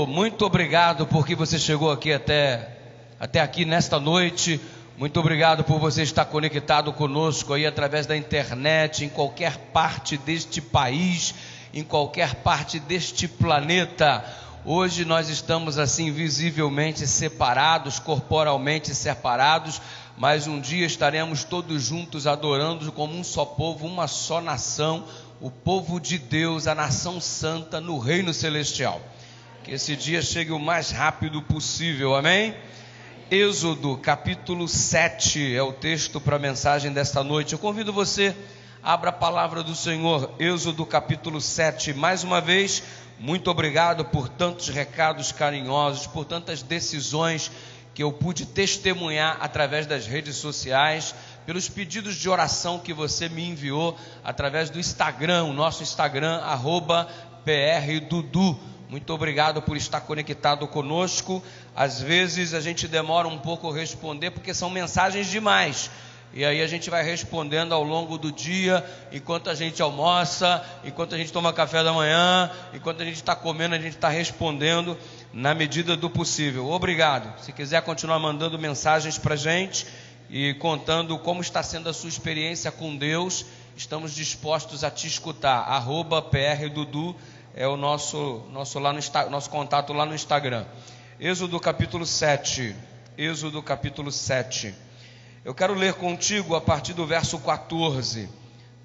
Muito obrigado porque você chegou aqui até aqui nesta noite. Muito obrigado por você estar conectado conosco aí através da internet, em qualquer parte deste país, em qualquer parte deste planeta. Hoje nós estamos assim visivelmente separados, corporalmente separados, mas um dia estaremos todos juntos adorando como um só povo, uma só nação, o povo de Deus, a nação santa no reino celestial. Que esse dia chegue o mais rápido possível, amém? Êxodo capítulo 7 é o texto para a mensagem desta noite. Eu convido você, abra a palavra do Senhor, Êxodo capítulo 7, mais uma vez. Muito obrigado por tantos recados carinhosos, por tantas decisões que eu pude testemunhar através das redes sociais, pelos pedidos de oração que você me enviou através do Instagram, o nosso Instagram, @PRDudu. Muito obrigado por estar conectado conosco. Às vezes a gente demora um pouco a responder porque são mensagens demais. E aí a gente vai respondendo ao longo do dia, enquanto a gente almoça, enquanto a gente toma café da manhã, enquanto a gente está comendo, a gente está respondendo na medida do possível. Obrigado. Se quiser continuar mandando mensagens para a gente e contando como está sendo a sua experiência com Deus, estamos dispostos a te escutar. @PRDudu é o nosso contato lá no Instagram. Êxodo capítulo 7. Êxodo capítulo 7. Eu quero ler contigo a partir do verso 14,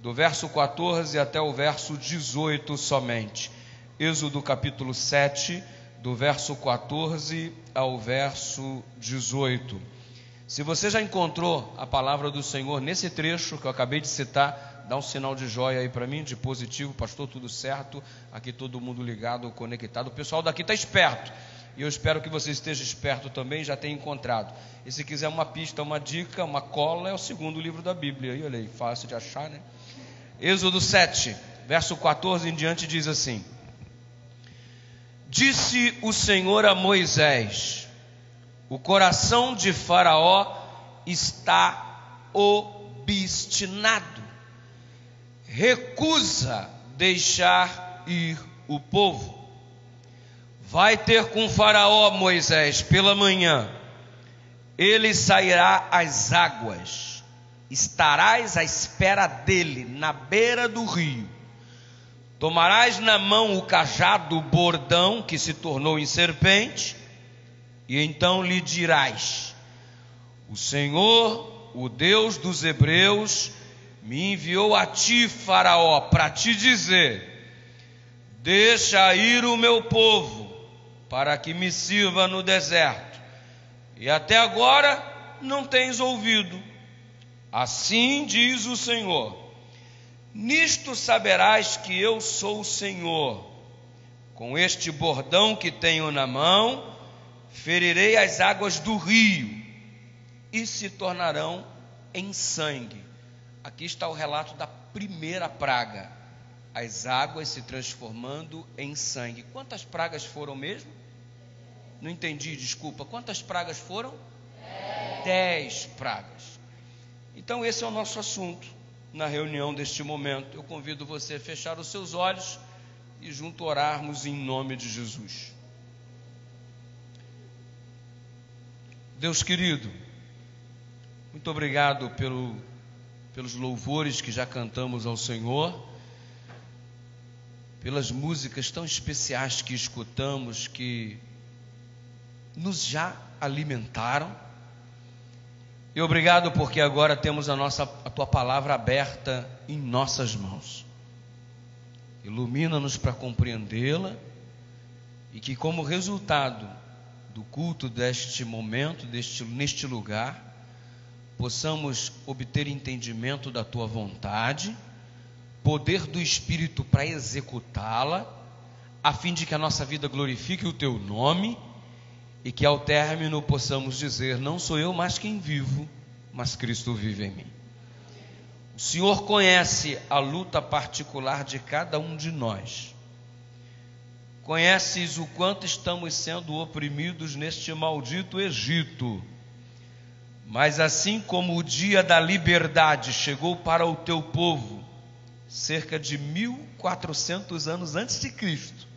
do verso 14 até o verso 18 somente. Êxodo capítulo 7, do verso 14 ao verso 18. Se você já encontrou a palavra do Senhor nesse trecho que eu acabei de citar, dá um sinal de joia aí para mim, de positivo. Pastor, tudo certo, aqui todo mundo ligado, conectado. O pessoal daqui está esperto. E eu espero que você esteja esperto também, já tenha encontrado. E se quiser uma pista, uma dica, uma cola, é o segundo livro da Bíblia. E olha aí, fácil de achar, né? Êxodo 7, verso 14 em diante diz assim: Disse o Senhor a Moisés: o coração de Faraó está obstinado, recusa deixar ir o povo. Vai ter com Faraó, Moisés, pela manhã. Ele sairá às águas. Estarás à espera dele, na beira do rio. Tomarás na mão o cajado, o bordão, que se tornou em serpente, e então lhe dirás: o Senhor, o Deus dos hebreus, me enviou a ti, Faraó, para te dizer: deixa ir o meu povo, para que me sirva no deserto, e até agora não tens ouvido. Assim diz o Senhor: nisto saberás que eu sou o Senhor. Com este bordão que tenho na mão, ferirei as águas do rio, e se tornarão em sangue. Aqui está o relato da primeira praga, as águas se transformando em sangue. Quantas pragas foram mesmo? Não entendi, desculpa. Quantas pragas foram? 10 pragas. Então esse é o nosso assunto na reunião deste momento. Eu convido você a fechar os seus olhos e junto orarmos em nome de Jesus. Deus querido, muito obrigado pelos louvores que já cantamos ao Senhor, pelas músicas tão especiais que escutamos, que nos já alimentaram. E obrigado porque agora temos a tua palavra aberta em nossas mãos. Ilumina-nos para compreendê-la, e que como resultado do culto deste momento, neste lugar, possamos obter entendimento da tua vontade, poder do Espírito para executá-la, a fim de que a nossa vida glorifique o teu nome, e que ao término possamos dizer: não sou eu mais quem vivo, mas Cristo vive em mim. O Senhor conhece a luta particular de cada um de nós. Conheces o quanto estamos sendo oprimidos neste maldito Egito. Mas assim como o dia da liberdade chegou para o teu povo, cerca de 1400 anos antes de Cristo,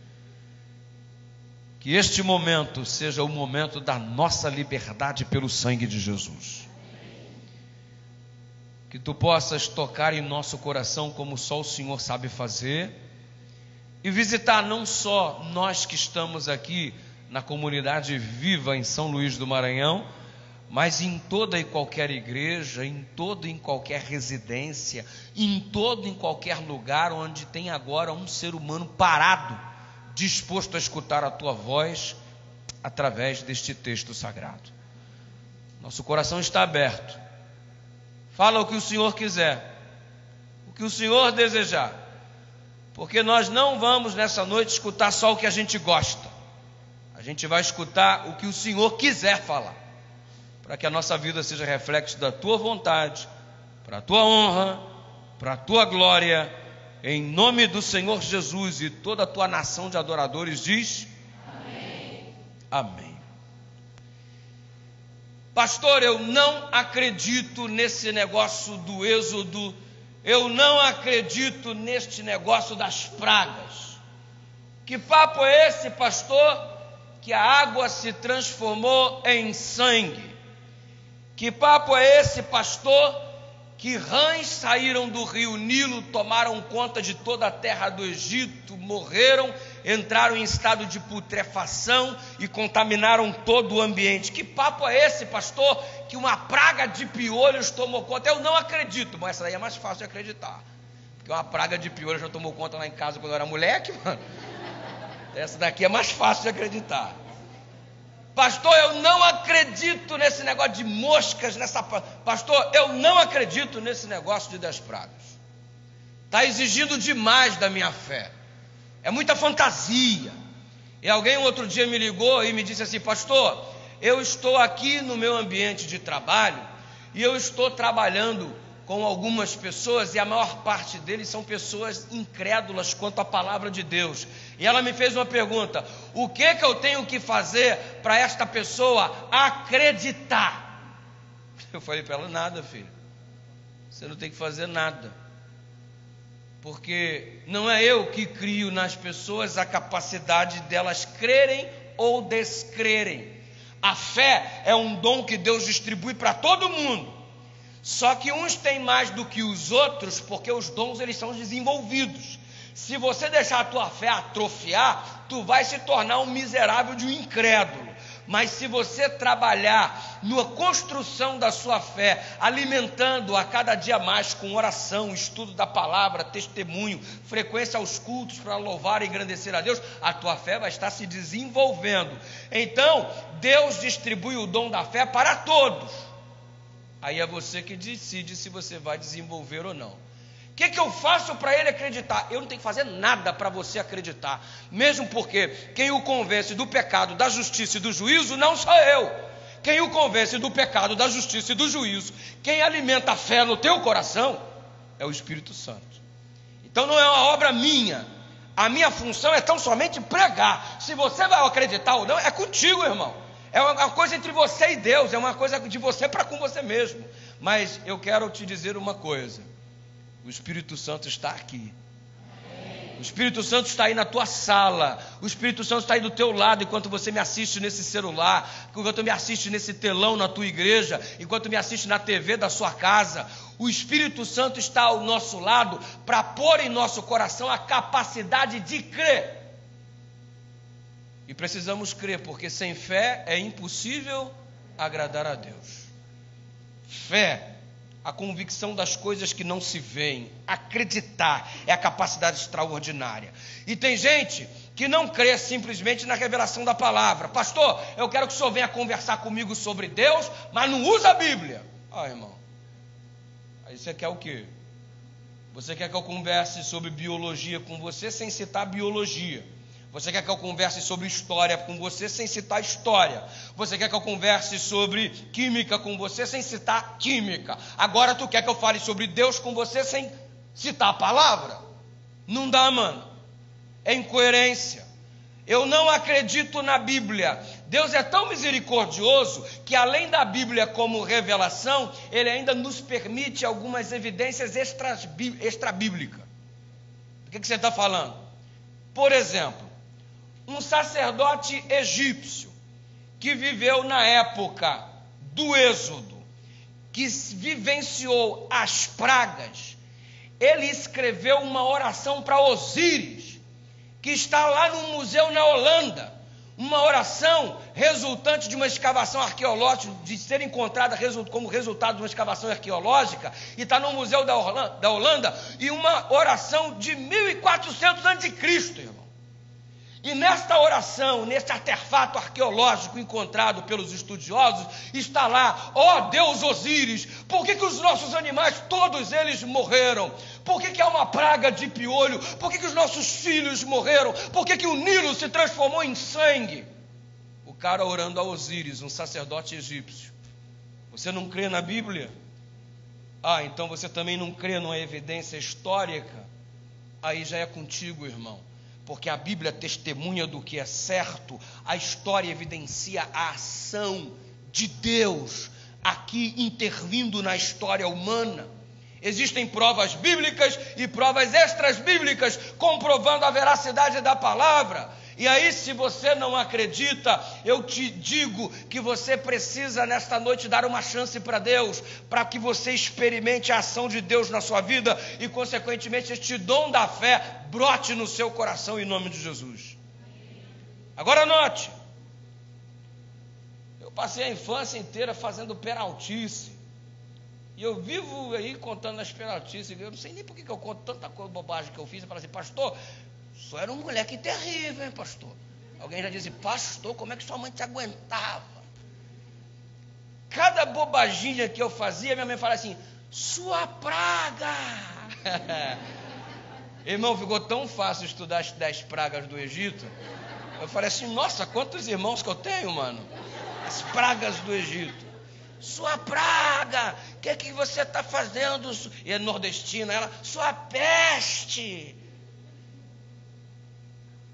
Que este momento seja o momento da nossa liberdade pelo sangue de Jesus. Que tu possas tocar em nosso coração como só o Senhor sabe fazer, e visitar não só nós que estamos aqui na comunidade viva em São Luís do Maranhão, mas em toda e qualquer igreja, em toda e em qualquer residência, em todo e em qualquer lugar onde tem agora um ser humano parado, disposto a escutar a tua voz através deste texto sagrado. Nosso coração está aberto. Fala o que o Senhor quiser, o que o Senhor desejar, porque nós não vamos nessa noite escutar só o que a gente gosta. A gente vai escutar o que o Senhor quiser falar, para que a nossa vida seja reflexo da tua vontade, para a tua honra, para a tua glória, em nome do Senhor Jesus. E toda a tua nação de adoradores diz: amém. Amém. Pastor, eu não acredito nesse negócio do êxodo, eu não acredito neste negócio das pragas. Que papo é esse, pastor? Que a água se transformou em sangue. Que papo é esse, pastor? Que rãs saíram do rio Nilo, tomaram conta de toda a terra do Egito, morreram, entraram em estado de putrefação e contaminaram todo o ambiente. Que papo é esse, pastor? Que uma praga de piolhos tomou conta. Eu não acredito, mas essa daí é mais fácil de acreditar, porque uma praga de piolhos já tomou conta lá em casa quando eu era moleque, mano. Essa daqui é mais fácil de acreditar. Pastor, eu não acredito nesse negócio de moscas, pastor, eu não acredito nesse negócio de 10 pragas. Está exigindo demais da minha fé. É muita fantasia. E alguém outro dia me ligou e me disse assim: pastor, eu estou aqui no meu ambiente de trabalho e eu estou trabalhando com algumas pessoas, e a maior parte deles são pessoas incrédulas quanto à palavra de Deus. E ela me fez uma pergunta: o que eu tenho que fazer para esta pessoa acreditar? Eu falei para ela: nada, filho, você não tem que fazer nada, porque não é eu que crio nas pessoas a capacidade delas crerem ou descrerem. A fé é um dom que Deus distribui para todo mundo. Só que uns têm mais do que os outros, porque os dons eles são desenvolvidos. Se você deixar a tua fé atrofiar, tu vai se tornar um miserável de um incrédulo. Mas se você trabalhar na construção da sua fé, alimentando a cada dia mais com oração, estudo da palavra, testemunho, frequência aos cultos para louvar e engrandecer a Deus, a tua fé vai estar se desenvolvendo. Então, Deus distribui o dom da fé para todos. Aí é você que decide se você vai desenvolver ou não. O que eu faço para ele acreditar? Eu não tenho que fazer nada para você acreditar. Mesmo porque quem o convence do pecado, da justiça e do juízo não sou eu. Quem o convence do pecado, da justiça e do juízo, quem alimenta a fé no teu coração, é o Espírito Santo. Então não é uma obra minha. A minha função é tão somente pregar. Se você vai acreditar ou não, é contigo, irmão. É uma coisa entre você e Deus, é uma coisa de você para com você mesmo. Mas eu quero te dizer uma coisa: o Espírito Santo está aqui. O Espírito Santo está aí na tua sala. O Espírito Santo está aí do teu lado enquanto você me assiste nesse celular, enquanto me assiste nesse telão na tua igreja, enquanto me assiste na TV da sua casa. O Espírito Santo está ao nosso lado para pôr em nosso coração a capacidade de crer. E precisamos crer, porque sem fé é impossível agradar a Deus. Fé, a convicção das coisas que não se veem. Acreditar é a capacidade extraordinária. E tem gente que não crê simplesmente na revelação da palavra. Pastor, eu quero que o senhor venha conversar comigo sobre Deus, mas não usa a Bíblia. Ah, irmão, aí você quer o quê? Você quer que eu converse sobre biologia com você sem citar biologia? Você quer que eu converse sobre história com você sem citar história? Você quer que eu converse sobre química com você sem citar química? Agora tu quer que eu fale sobre Deus com você sem citar a palavra? Não dá, mano. É incoerência. Eu não acredito na Bíblia. Deus é tão misericordioso que, além da Bíblia como revelação, Ele ainda nos permite algumas evidências extra-bíblicas. Do que você está falando? Por exemplo, um sacerdote egípcio que viveu na época do Êxodo, que vivenciou as pragas, ele escreveu uma oração para Osíris, que está lá no museu na Holanda, uma oração resultante de uma escavação arqueológica, de ser encontrada como resultado de uma escavação arqueológica, e está no museu da Holanda, e uma oração de 1400 a.C., irmão. E nesta oração, neste artefato arqueológico encontrado pelos estudiosos, está lá: ó Deus Osíris, por que os nossos animais, todos eles morreram? Por que há uma praga de piolho? Por que os nossos filhos morreram? Por que o Nilo se transformou em sangue? O cara orando a Osíris, um sacerdote egípcio. Você não crê na Bíblia? Ah, então você também não crê numa evidência histórica? Aí já é contigo, irmão. Porque a Bíblia testemunha do que é certo, a história evidencia a ação de Deus aqui intervindo na história humana. Existem provas bíblicas e provas extras-bíblicas comprovando a veracidade da palavra. E aí, se você não acredita, eu te digo que você precisa nesta noite dar uma chance para Deus, para que você experimente a ação de Deus na sua vida e, consequentemente, este dom da fé brote no seu coração em nome de Jesus. Agora note, eu passei a infância inteira fazendo peraltice, e eu vivo aí contando as peraltices. Eu não sei nem por que eu conto tanta coisa, bobagem que eu fiz. Eu falo assim: pastor, só era um moleque terrível, hein, pastor? Alguém já disse: pastor, como é que sua mãe te aguentava? Cada bobaginha que eu fazia, minha mãe fala assim: sua praga. Irmão, ficou tão fácil estudar as 10 pragas do Egito. Eu falei assim: nossa, quantos irmãos que eu tenho, mano? As pragas do Egito. Sua praga, o que você está fazendo? E é nordestina, ela: sua peste.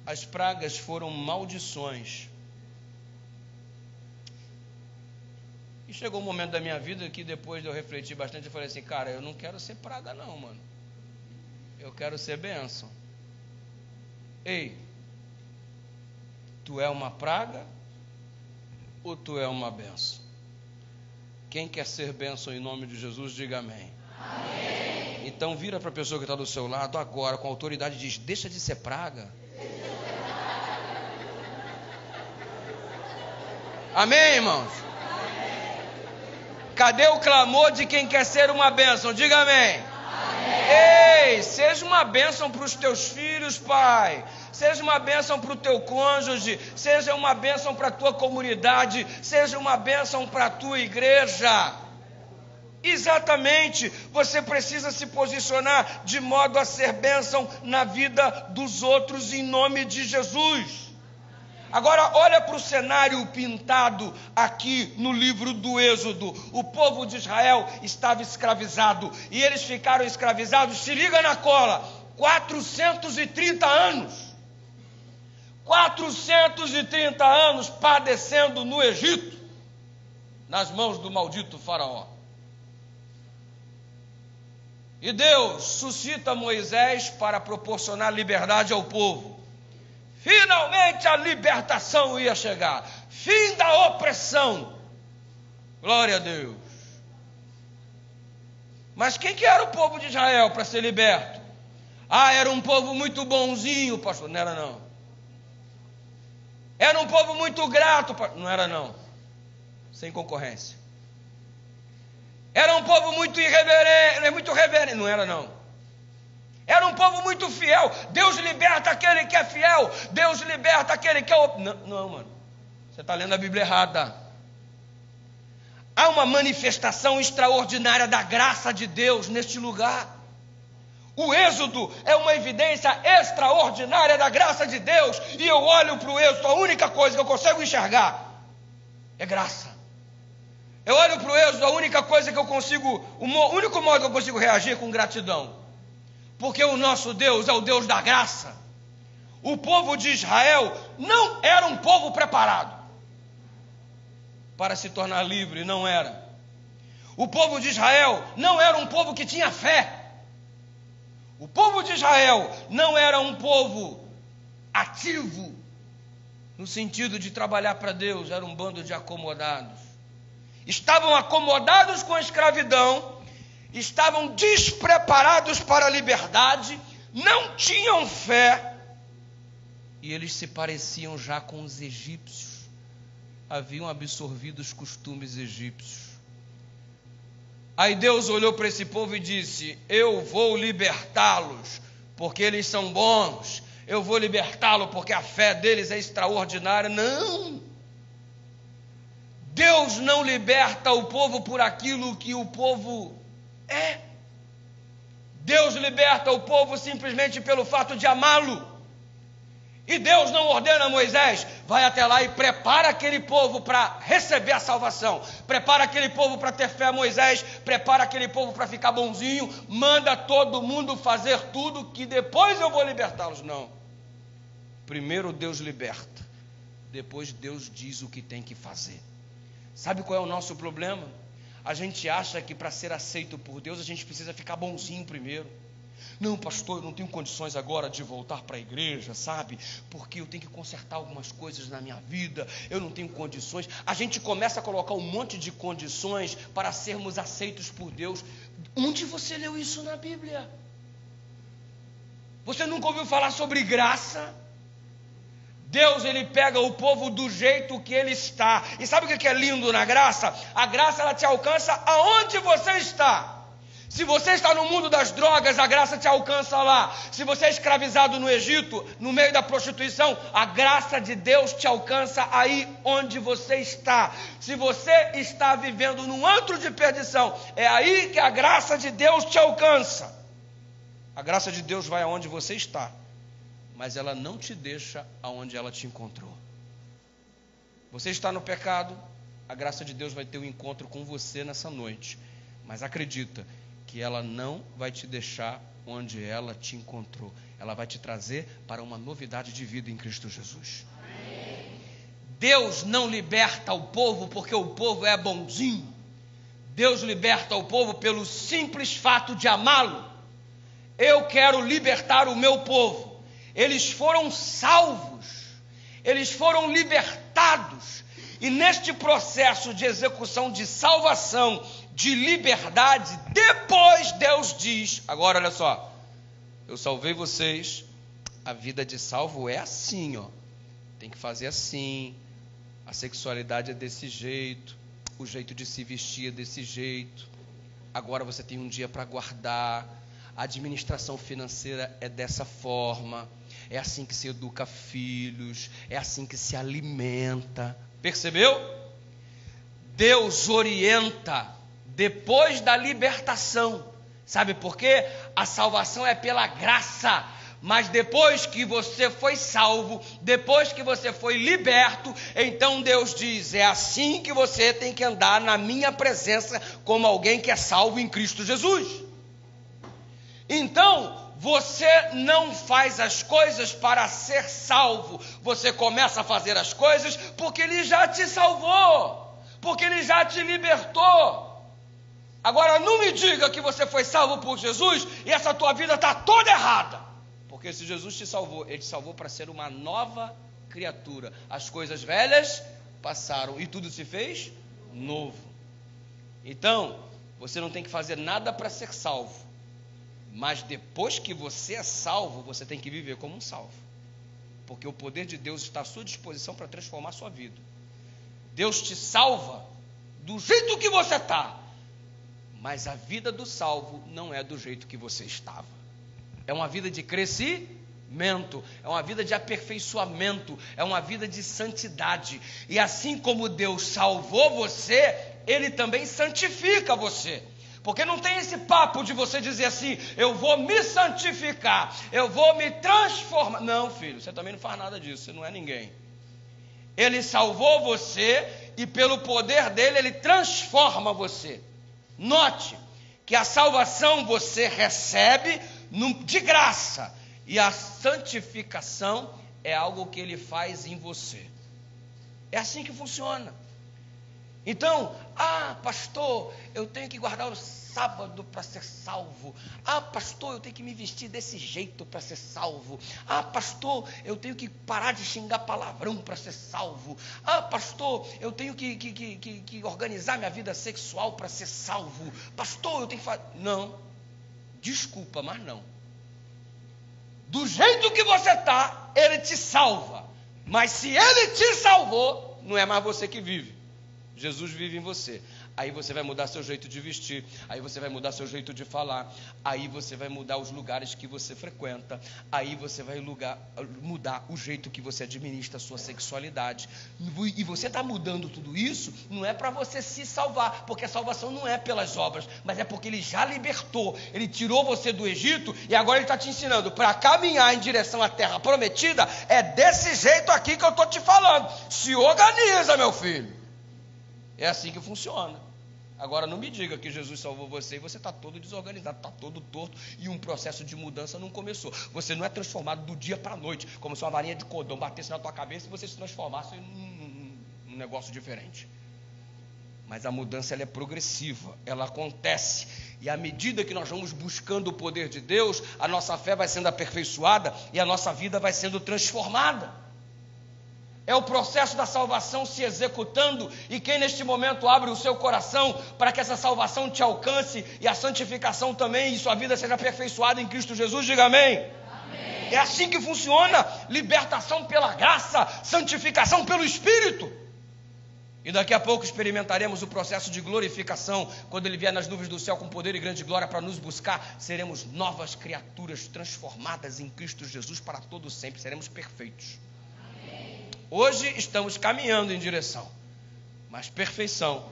As pragas foram maldições. E chegou um momento da minha vida que, depois de eu refletir bastante, eu falei assim: cara, eu não quero ser praga não, mano. Eu quero ser bênção. Ei, tu é uma praga ou tu é uma bênção? Quem quer ser bênção em nome de Jesus, diga amém. Amém. Então vira para a pessoa que está do seu lado agora, com autoridade, e diz: deixa de ser praga. Amém, irmãos? Amém. Cadê o clamor de quem quer ser uma bênção? Diga amém. Amém. Ei, seja uma bênção para os teus filhos, pai. Seja uma bênção para o teu cônjuge. Seja uma bênção para a tua comunidade. Seja uma bênção para a tua igreja. Exatamente, você precisa se posicionar de modo a ser bênção na vida dos outros em nome de Jesus. Agora olha para o cenário pintado aqui no livro do Êxodo. O povo de Israel estava escravizado e eles ficaram escravizados, se liga na cola, 430 anos. 430 anos padecendo no Egito, nas mãos do maldito faraó. E Deus suscita Moisés para proporcionar liberdade ao povo. Finalmente a libertação ia chegar. Fim da opressão. Glória a Deus. Mas quem que era o povo de Israel para ser liberto? Ah, era um povo muito bonzinho, pastor. Não era não. Era um povo muito grato, pastor. Não era não. Sem concorrência. Era um povo muito irreverente, muito reverente. Não era não. Era um povo muito fiel. Deus liberta aquele que é fiel. Deus liberta aquele que é... Não, mano. Você está lendo a Bíblia errada. Há uma manifestação extraordinária da graça de Deus neste lugar. O Êxodo é uma evidência extraordinária da graça de Deus. E eu olho para o Êxodo, a única coisa que eu consigo enxergar é graça. Eu olho para o Êxodo, a única coisa que eu consigo, o único modo que eu consigo reagir é com gratidão. Porque o nosso Deus é o Deus da graça. O povo de Israel não era um povo preparado para se tornar livre, não era. O povo de Israel não era um povo que tinha fé. O povo de Israel não era um povo ativo. no sentido de trabalhar para Deus, era um bando de acomodados. Estavam acomodados com a escravidão, estavam despreparados para a liberdade, não tinham fé, e eles se pareciam já com os egípcios, haviam absorvido os costumes egípcios. Aí Deus olhou para esse povo e disse: eu vou libertá-los, porque eles são bons, eu vou libertá-los porque a fé deles é extraordinária. Não! Deus não liberta o povo por aquilo que o povo é. Deus liberta o povo simplesmente pelo fato de amá-lo. E Deus não ordena a Moisés: vai até lá e prepara aquele povo para receber a salvação. Prepara aquele povo para ter fé, Moisés. Prepara aquele povo para ficar bonzinho. Manda todo mundo fazer tudo que depois eu vou libertá-los. Não. Primeiro Deus liberta. Depois Deus diz o que tem que fazer. Sabe qual é o nosso problema? A gente acha que para ser aceito por Deus a gente precisa ficar bonzinho primeiro. Não, pastor, eu não tenho condições agora de voltar para a igreja, sabe? Porque eu tenho que consertar algumas coisas na minha vida, eu não tenho condições. A gente começa a colocar um monte de condições para sermos aceitos por Deus. Onde você leu isso na Bíblia? Você nunca ouviu falar sobre graça? Deus, ele pega o povo do jeito que ele está. E sabe o que é lindo na graça? A graça, ela te alcança aonde você está. Se você está no mundo das drogas, a graça te alcança lá. Se você é escravizado no Egito, no meio da prostituição, a graça de Deus te alcança aí onde você está. Se você está vivendo num antro de perdição, é aí que a graça de Deus te alcança. A graça de Deus vai aonde você está, mas ela não te deixa aonde ela te encontrou. Você está no pecado, a graça de Deus vai ter um encontro com você nessa noite. Mas acredita que ela não vai te deixar onde ela te encontrou. Ela vai te trazer para uma novidade de vida em Cristo Jesus. Amém. Deus não liberta o povo porque o povo é bonzinho. Deus liberta o povo pelo simples fato de amá-lo. Eu quero libertar o meu povo. Eles foram salvos, eles foram libertados, e neste processo de execução de salvação, de liberdade, depois Deus diz: agora olha só, eu salvei vocês, a vida de salvo é assim, ó, tem que fazer assim, a sexualidade é desse jeito, o jeito de se vestir é desse jeito, agora você tem um dia para guardar, a administração financeira é dessa forma, é assim que se educa filhos, é assim que se alimenta. Percebeu? Deus orienta depois da libertação. Sabe por quê? A salvação é pela graça. Mas depois que você foi salvo, depois que você foi liberto, então Deus diz: é assim que você tem que andar na minha presença como alguém que é salvo em Cristo Jesus. Então, você não faz as coisas para ser salvo. Você começa a fazer as coisas porque Ele já te salvou, porque Ele já te libertou. Agora, não me diga que você foi salvo por Jesus e essa tua vida está toda errada. Porque se Jesus te salvou, Ele te salvou para ser uma nova criatura. As coisas velhas passaram e tudo se fez novo. Então, você não tem que fazer nada para ser salvo. Mas depois que você é salvo, você tem que viver como um salvo. Porque o poder de Deus está à sua disposição para transformar a sua vida. Deus te salva do jeito que você está. Mas a vida do salvo não é do jeito que você estava. É uma vida de crescimento, é uma vida de aperfeiçoamento, é uma vida de santidade. E assim como Deus salvou você, Ele também santifica você. Porque não tem esse papo de você dizer assim: eu vou me santificar, eu vou me transformar. Não, filho, você também não faz nada disso, você não é ninguém. Ele salvou você e pelo poder dele, Ele transforma você. Note que a salvação você recebe de graça, e a santificação é algo que Ele faz em você. É assim que funciona. Então, pastor, eu tenho que guardar o sábado para ser salvo. Pastor, eu tenho que me vestir desse jeito para ser salvo. Pastor, eu tenho que parar de xingar palavrão para ser salvo. Pastor, eu tenho que organizar minha vida sexual para ser salvo. Pastor, eu tenho que fazer... Não, desculpa, mas não. Do jeito que você está, Ele te salva. Mas se Ele te salvou, não é mais você que vive. Jesus vive em você. Aí você vai mudar seu jeito de vestir, aí você vai mudar seu jeito de falar, aí você vai mudar os lugares que você frequenta, aí você vai mudar o jeito que você administra a sua sexualidade. E você está mudando tudo isso, não é para você se salvar, porque a salvação não é pelas obras, mas é porque Ele já libertou. Ele tirou você do Egito e agora Ele está te ensinando para caminhar em direção à terra prometida. É desse jeito aqui que eu estou te falando. Se organiza, meu filho. É assim que funciona. Agora não me diga que Jesus salvou você e você está todo desorganizado, está todo torto e um processo de mudança não começou. Você não é transformado do dia para a noite, como se uma varinha de cordão batesse na tua cabeça e você se transformasse num negócio diferente. Mas a mudança ela é progressiva, ela acontece. E à medida que nós vamos buscando o poder de Deus, a nossa fé vai sendo aperfeiçoada e a nossa vida vai sendo transformada. É o processo da salvação se executando, e quem neste momento abre o seu coração para que essa salvação te alcance e a santificação também, e sua vida seja aperfeiçoada em Cristo Jesus, diga amém. Amém. É assim que funciona: libertação pela graça, santificação pelo Espírito. E daqui a pouco experimentaremos o processo de glorificação, quando Ele vier nas nuvens do céu com poder e grande glória para nos buscar. Seremos novas criaturas transformadas em Cristo Jesus para todo sempre, seremos perfeitos. Hoje estamos caminhando em direção, mas perfeição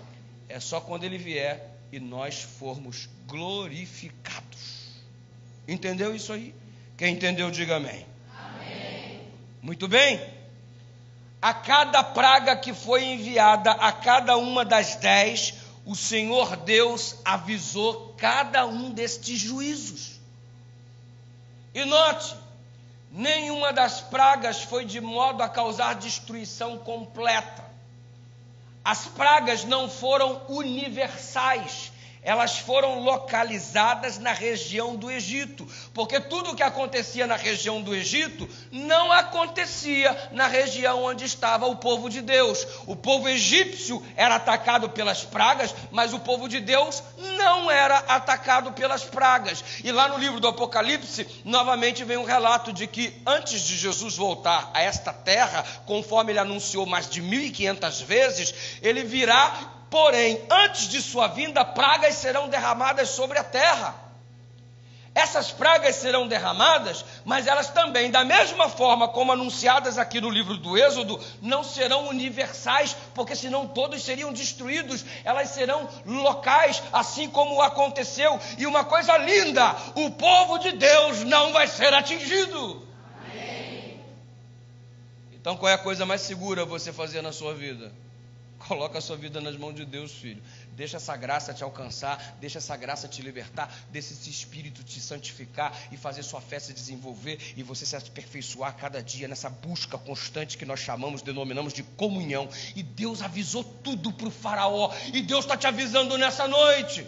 é só quando Ele vier e nós formos glorificados. Entendeu isso aí? Quem entendeu, diga amém. Amém. Muito bem. A cada praga que foi enviada, a cada uma das 10, o Senhor Deus avisou cada um destes juízos. E note, nenhuma das pragas foi de modo a causar destruição completa. As pragas não foram universais, elas foram localizadas na região do Egito, porque tudo o que acontecia na região do Egito não acontecia na região onde estava o povo de Deus. O povo egípcio era atacado pelas pragas, mas o povo de Deus não era atacado pelas pragas. E lá no livro do Apocalipse, novamente vem um relato de que antes de Jesus voltar a esta terra, conforme Ele anunciou mais de 1.500 vezes, Ele virá. Porém, antes de sua vinda, pragas serão derramadas sobre a terra. Essas pragas serão derramadas, mas elas também, da mesma forma como anunciadas aqui no livro do Êxodo, não serão universais, porque senão todos seriam destruídos. Elas serão locais, assim como aconteceu. E uma coisa linda, o povo de Deus não vai ser atingido. Amém. Então qual é a coisa mais segura você fazer na sua vida? Coloca a sua vida nas mãos de Deus, filho. Deixa essa graça te alcançar, deixa essa graça te libertar, deixa esse Espírito te santificar e fazer sua fé se desenvolver e você se aperfeiçoar cada dia nessa busca constante que nós denominamos de comunhão. E Deus avisou tudo para o faraó, e Deus está te avisando nessa noite.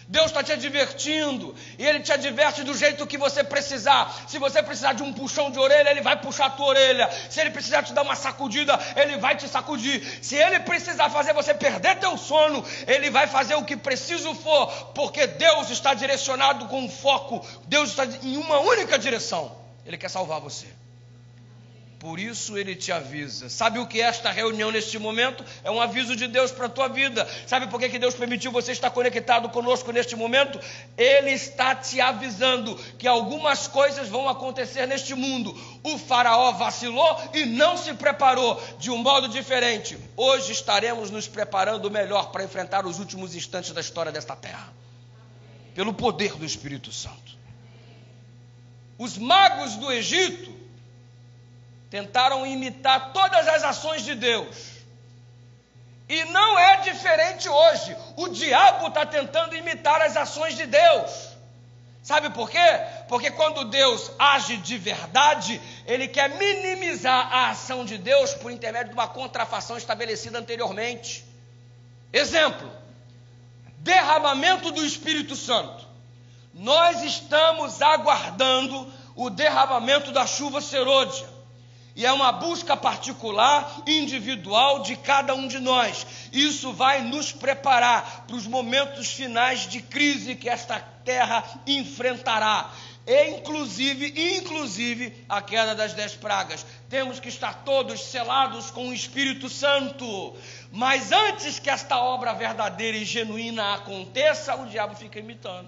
Deus está te advertindo, e Ele te adverte do jeito que você precisar. Se você precisar de um puxão de orelha, Ele vai puxar a tua orelha. Se Ele precisar te dar uma sacudida, Ele vai te sacudir. Se Ele precisar fazer você perder teu sono, Ele vai fazer o que preciso for, porque Deus está direcionado com foco. Deus está em uma única direção. Ele quer salvar você. Por isso Ele te avisa. Sabe o que é esta reunião neste momento? É um aviso de Deus para a tua vida. Sabe por que Deus permitiu você estar conectado conosco neste momento? Ele está te avisando que algumas coisas vão acontecer neste mundo. O faraó vacilou e não se preparou de um modo diferente. Hoje estaremos nos preparando melhor para enfrentar os últimos instantes da história desta terra. Pelo poder do Espírito Santo. Os magos do Egito tentaram imitar todas as ações de Deus. E não é diferente hoje. O diabo está tentando imitar as ações de Deus. Sabe por quê? Porque quando Deus age de verdade, Ele quer minimizar a ação de Deus por intermédio de uma contrafação estabelecida anteriormente. Exemplo, derramamento do Espírito Santo. Nós estamos aguardando o derramamento da chuva serôdia. E é uma busca particular, individual de cada um de nós. Isso vai nos preparar para os momentos finais de crise que esta terra enfrentará. Inclusive a queda das 10 pragas. Temos que estar todos selados com o Espírito Santo. Mas antes que esta obra verdadeira e genuína aconteça, o diabo fica imitando,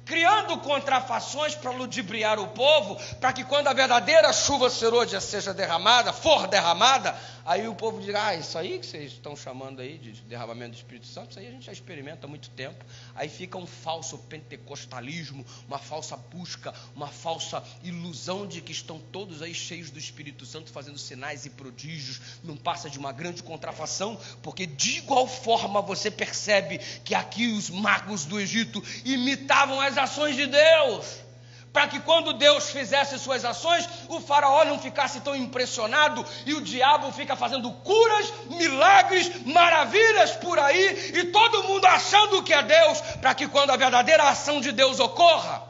criando contrafações para ludibriar o povo, para que quando a verdadeira chuva serôdia seja derramada, for derramada, aí o povo dirá: isso aí que vocês estão chamando aí de derramamento do Espírito Santo, isso aí a gente já experimenta há muito tempo. Aí fica um falso pentecostalismo, uma falsa busca, uma falsa ilusão de que estão todos aí cheios do Espírito Santo, fazendo sinais e prodígios. Não passa de uma grande contrafação, porque de igual forma você percebe que aqui os magos do Egito imitavam as ações de Deus, para que quando Deus fizesse suas ações, o faraó não ficasse tão impressionado, e o diabo fica fazendo curas, milagres, maravilhas por aí, e todo mundo achando que é Deus, para que quando a verdadeira ação de Deus ocorra,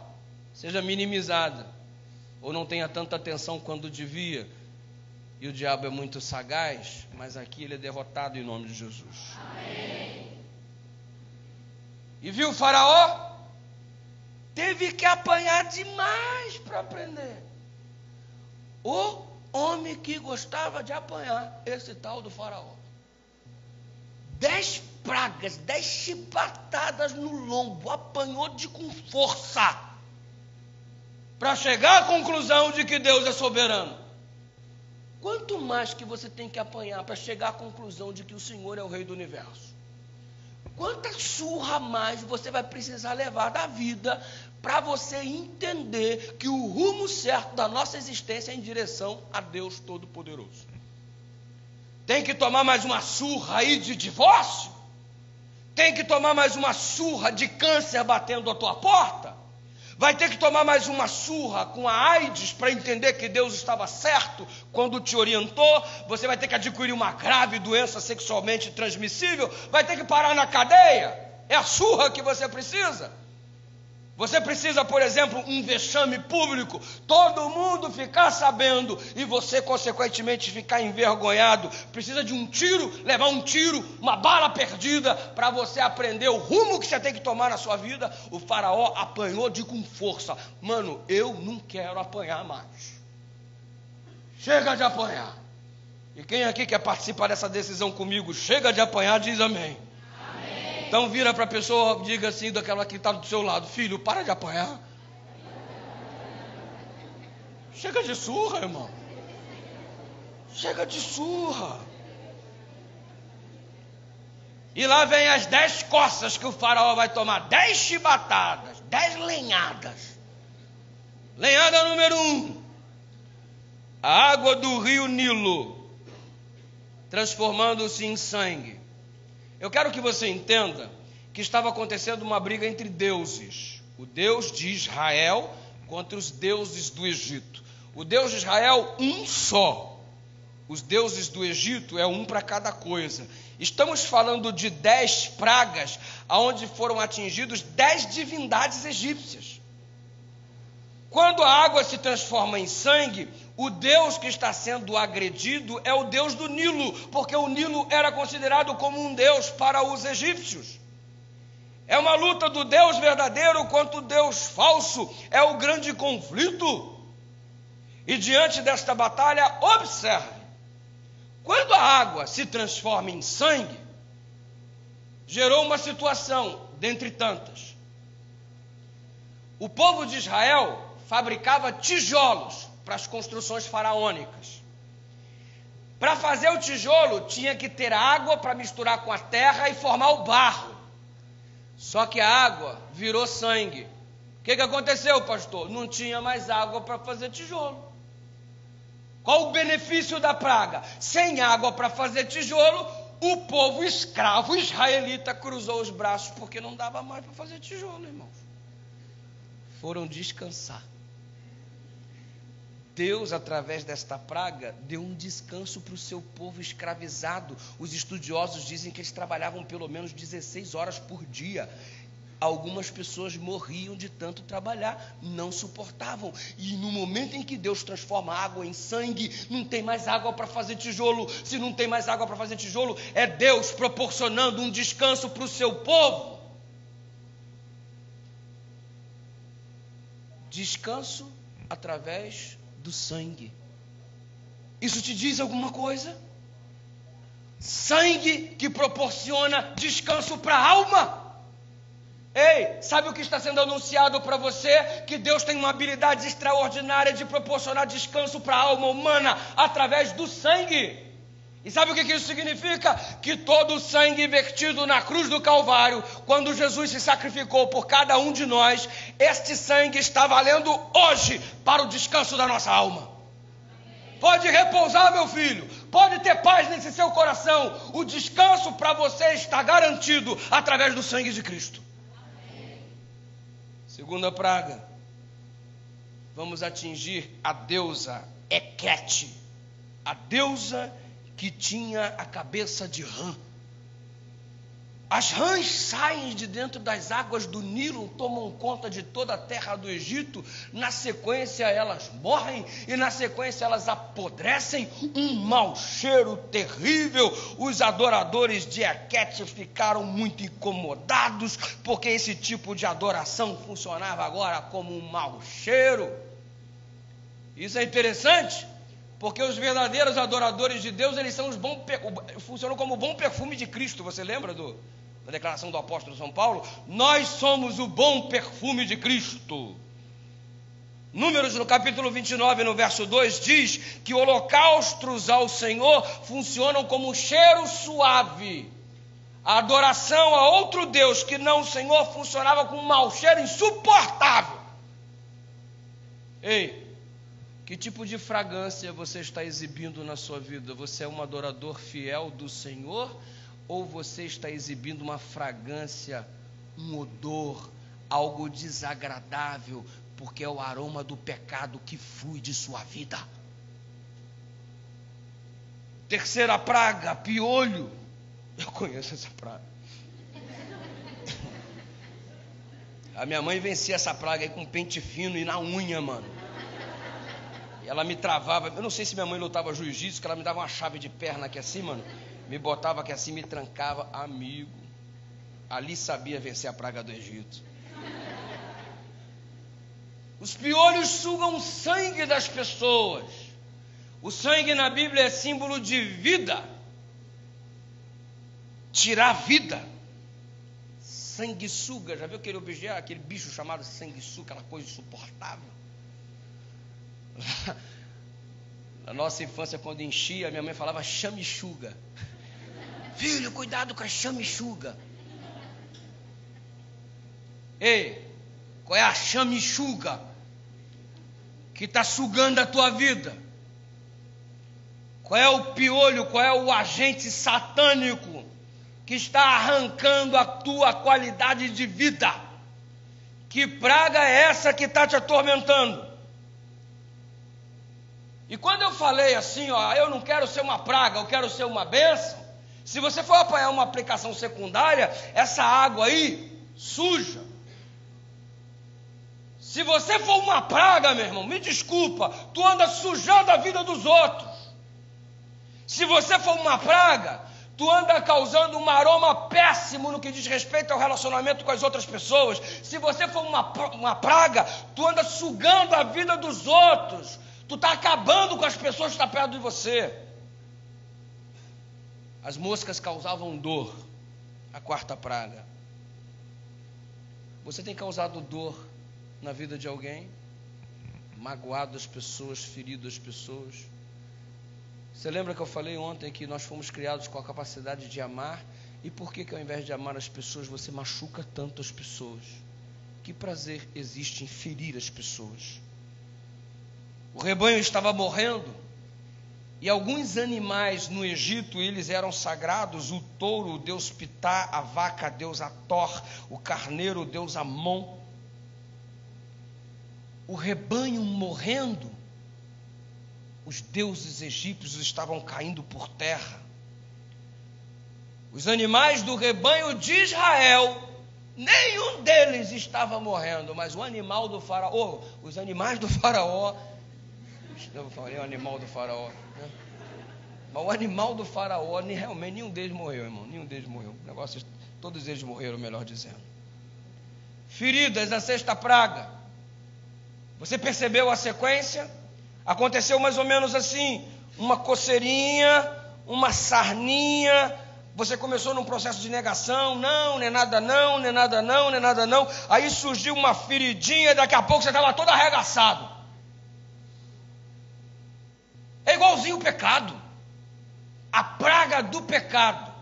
seja minimizada, ou não tenha tanta atenção quando devia. E o diabo é muito sagaz, mas aqui ele é derrotado em nome de Jesus. Amém. E viu o faraó? Teve que apanhar demais para aprender. O homem que gostava de apanhar, esse tal do faraó. 10 pragas, 10 chibatadas no lombo, apanhou com força, para chegar à conclusão de que Deus é soberano. Quanto mais que você tem que apanhar para chegar à conclusão de que o Senhor é o Rei do Universo? Quanta surra mais você vai precisar levar da vida para você entender que o rumo certo da nossa existência é em direção a Deus Todo-Poderoso? Tem que tomar mais uma surra aí de divórcio? Tem que tomar mais uma surra de câncer batendo a tua porta? Vai ter que tomar mais uma surra com a AIDS para entender que Deus estava certo quando te orientou? Você vai ter que adquirir uma grave doença sexualmente transmissível? Vai ter que parar na cadeia? É a surra que você precisa? Você precisa, por exemplo, um vexame público, todo mundo ficar sabendo e você, consequentemente, ficar envergonhado. Precisa de um tiro, levar um tiro, uma bala perdida, para você aprender o rumo que você tem que tomar na sua vida. O faraó apanhou com força. Mano, eu não quero apanhar mais. Chega de apanhar. E quem aqui quer participar dessa decisão comigo, chega de apanhar, diz amém. Então vira para a pessoa, diga assim, daquela que está do seu lado: filho, para de apanhar. Chega de surra, irmão. Chega de surra. E lá vem as 10 coças que o faraó vai tomar. 10 chibatadas, 10 lenhadas. Lenhada número 1. A água do rio Nilo, transformando-se em sangue. Eu quero que você entenda que estava acontecendo uma briga entre deuses. O Deus de Israel contra os deuses do Egito. O Deus de Israel, um só. Os deuses do Egito é um para cada coisa. Estamos falando de 10 pragas, onde foram atingidos 10 divindades egípcias. Quando a água se transforma em sangue, o Deus que está sendo agredido é o Deus do Nilo, porque o Nilo era considerado como um Deus para os egípcios. É uma luta do Deus verdadeiro contra o Deus falso, é o grande conflito. E diante desta batalha, observe, quando a água se transforma em sangue, gerou uma situação dentre tantas. O povo de Israel fabricava tijolos para as construções faraônicas. Para fazer o tijolo, tinha que ter água para misturar com a terra e formar o barro. Só que a água virou sangue. O que aconteceu, pastor? Não tinha mais água para fazer tijolo. Qual o benefício da praga? Sem água para fazer tijolo, o povo escravo israelita cruzou os braços, porque não dava mais para fazer tijolo, irmãos. Foram descansar. Deus, através desta praga, deu um descanso para o seu povo escravizado. Os estudiosos dizem que eles trabalhavam pelo menos 16 horas por dia. Algumas pessoas morriam de tanto trabalhar, não suportavam. E no momento em que Deus transforma água em sangue, não tem mais água para fazer tijolo. Se não tem mais água para fazer tijolo, é Deus proporcionando um descanso para o seu povo. Descanso através do sangue. Isso te diz alguma coisa? Sangue que proporciona descanso para a alma. Ei, sabe o que está sendo anunciado para você? Que Deus tem uma habilidade extraordinária de proporcionar descanso para a alma humana através do sangue. E sabe o que isso significa? Que todo o sangue vertido na cruz do Calvário, quando Jesus se sacrificou por cada um de nós, este sangue está valendo hoje para o descanso da nossa alma. Pode repousar, meu filho, pode ter paz nesse seu coração. O descanso para você está garantido através do sangue de Cristo. Segunda praga, vamos atingir a deusa Hecate, a deusa que tinha a cabeça de rã. As rãs saem de dentro das águas do Nilo, tomam conta de toda a terra do Egito. Na sequência elas morrem e na sequência elas apodrecem. Um mau cheiro terrível. Os adoradores de Hecate ficaram muito incomodados, porque esse tipo de adoração funcionava agora como um mau cheiro. Isso é interessante, porque os verdadeiros adoradores de Deus, eles são funcionam como o bom perfume de Cristo. Você lembra da declaração do apóstolo São Paulo? Nós somos o bom perfume de Cristo. Números no capítulo 29, no verso 2, diz que holocaustos ao Senhor funcionam como um cheiro suave. A adoração a outro Deus que não o Senhor funcionava com um mau cheiro insuportável. Ei, que tipo de fragrância você está exibindo na sua vida? Você é um adorador fiel do Senhor? Ou você está exibindo uma fragrância, um odor, algo desagradável, porque é o aroma do pecado que flui de sua vida? Terceira praga, piolho. Eu conheço essa praga. A minha mãe vencia essa praga aí com pente fino e na unha, mano. E ela me travava. Eu não sei se minha mãe lutava jiu-jitsu, que ela me dava uma chave de perna aqui assim, mano. Me botava aqui assim, me trancava. Amigo, ali sabia vencer a praga do Egito. Os piolhos sugam o sangue das pessoas. O sangue na Bíblia é símbolo de vida. Tirar vida. Sanguessuga, já viu aquele objeto, aquele bicho chamado sanguessuga, aquela coisa insuportável? Na nossa infância, quando enchia, minha mãe falava chamichuga. Filho, cuidado com a chamichuga. Ei, qual é a chamichuga que está sugando a tua vida? Qual é o piolho, qual é o agente satânico que está arrancando a tua qualidade de vida? Que praga é essa que está te atormentando? E quando eu falei assim, ó, eu não quero ser uma praga, eu quero ser uma bênção. Se você for apanhar uma aplicação secundária, essa água aí suja. Se você for uma praga, meu irmão, me desculpa, tu anda sujando a vida dos outros. Se você for uma praga, tu anda causando um aroma péssimo no que diz respeito ao relacionamento com as outras pessoas. Se você for uma praga, tu anda sugando a vida dos outros. Tu está acabando com as pessoas que estão perto de você. As moscas causavam dor. A quarta praga. Você tem causado dor na vida de alguém? Magoado as pessoas, ferido as pessoas? Você lembra que eu falei ontem que nós fomos criados com a capacidade de amar? E por que ao invés de amar as pessoas, você machuca tanto as pessoas? Que prazer existe em ferir as pessoas? O rebanho estava morrendo, e alguns animais no Egito, eles eram sagrados: o touro, o deus Pitá, a vaca, a deus Ator, o carneiro, o deus Amon. O rebanho morrendo, os deuses egípcios estavam caindo por terra. Os animais do rebanho de Israel, nenhum deles estava morrendo, mas o animal do faraó, os animais do faraó, eu falei o animal do faraó, né? Mas o animal do faraó, realmente nenhum deles morreu, irmão, nenhum deles morreu. Todos eles morreram, melhor dizendo. Feridas, a sexta praga. Você percebeu a sequência? Aconteceu mais ou menos assim, uma coceirinha, uma sarninha. Você começou num processo de negação, não é nada não, não é nada não, não é nada não. Aí surgiu uma feridinha, daqui a pouco você estava todo arregaçado. É igualzinho o pecado. A praga do pecado.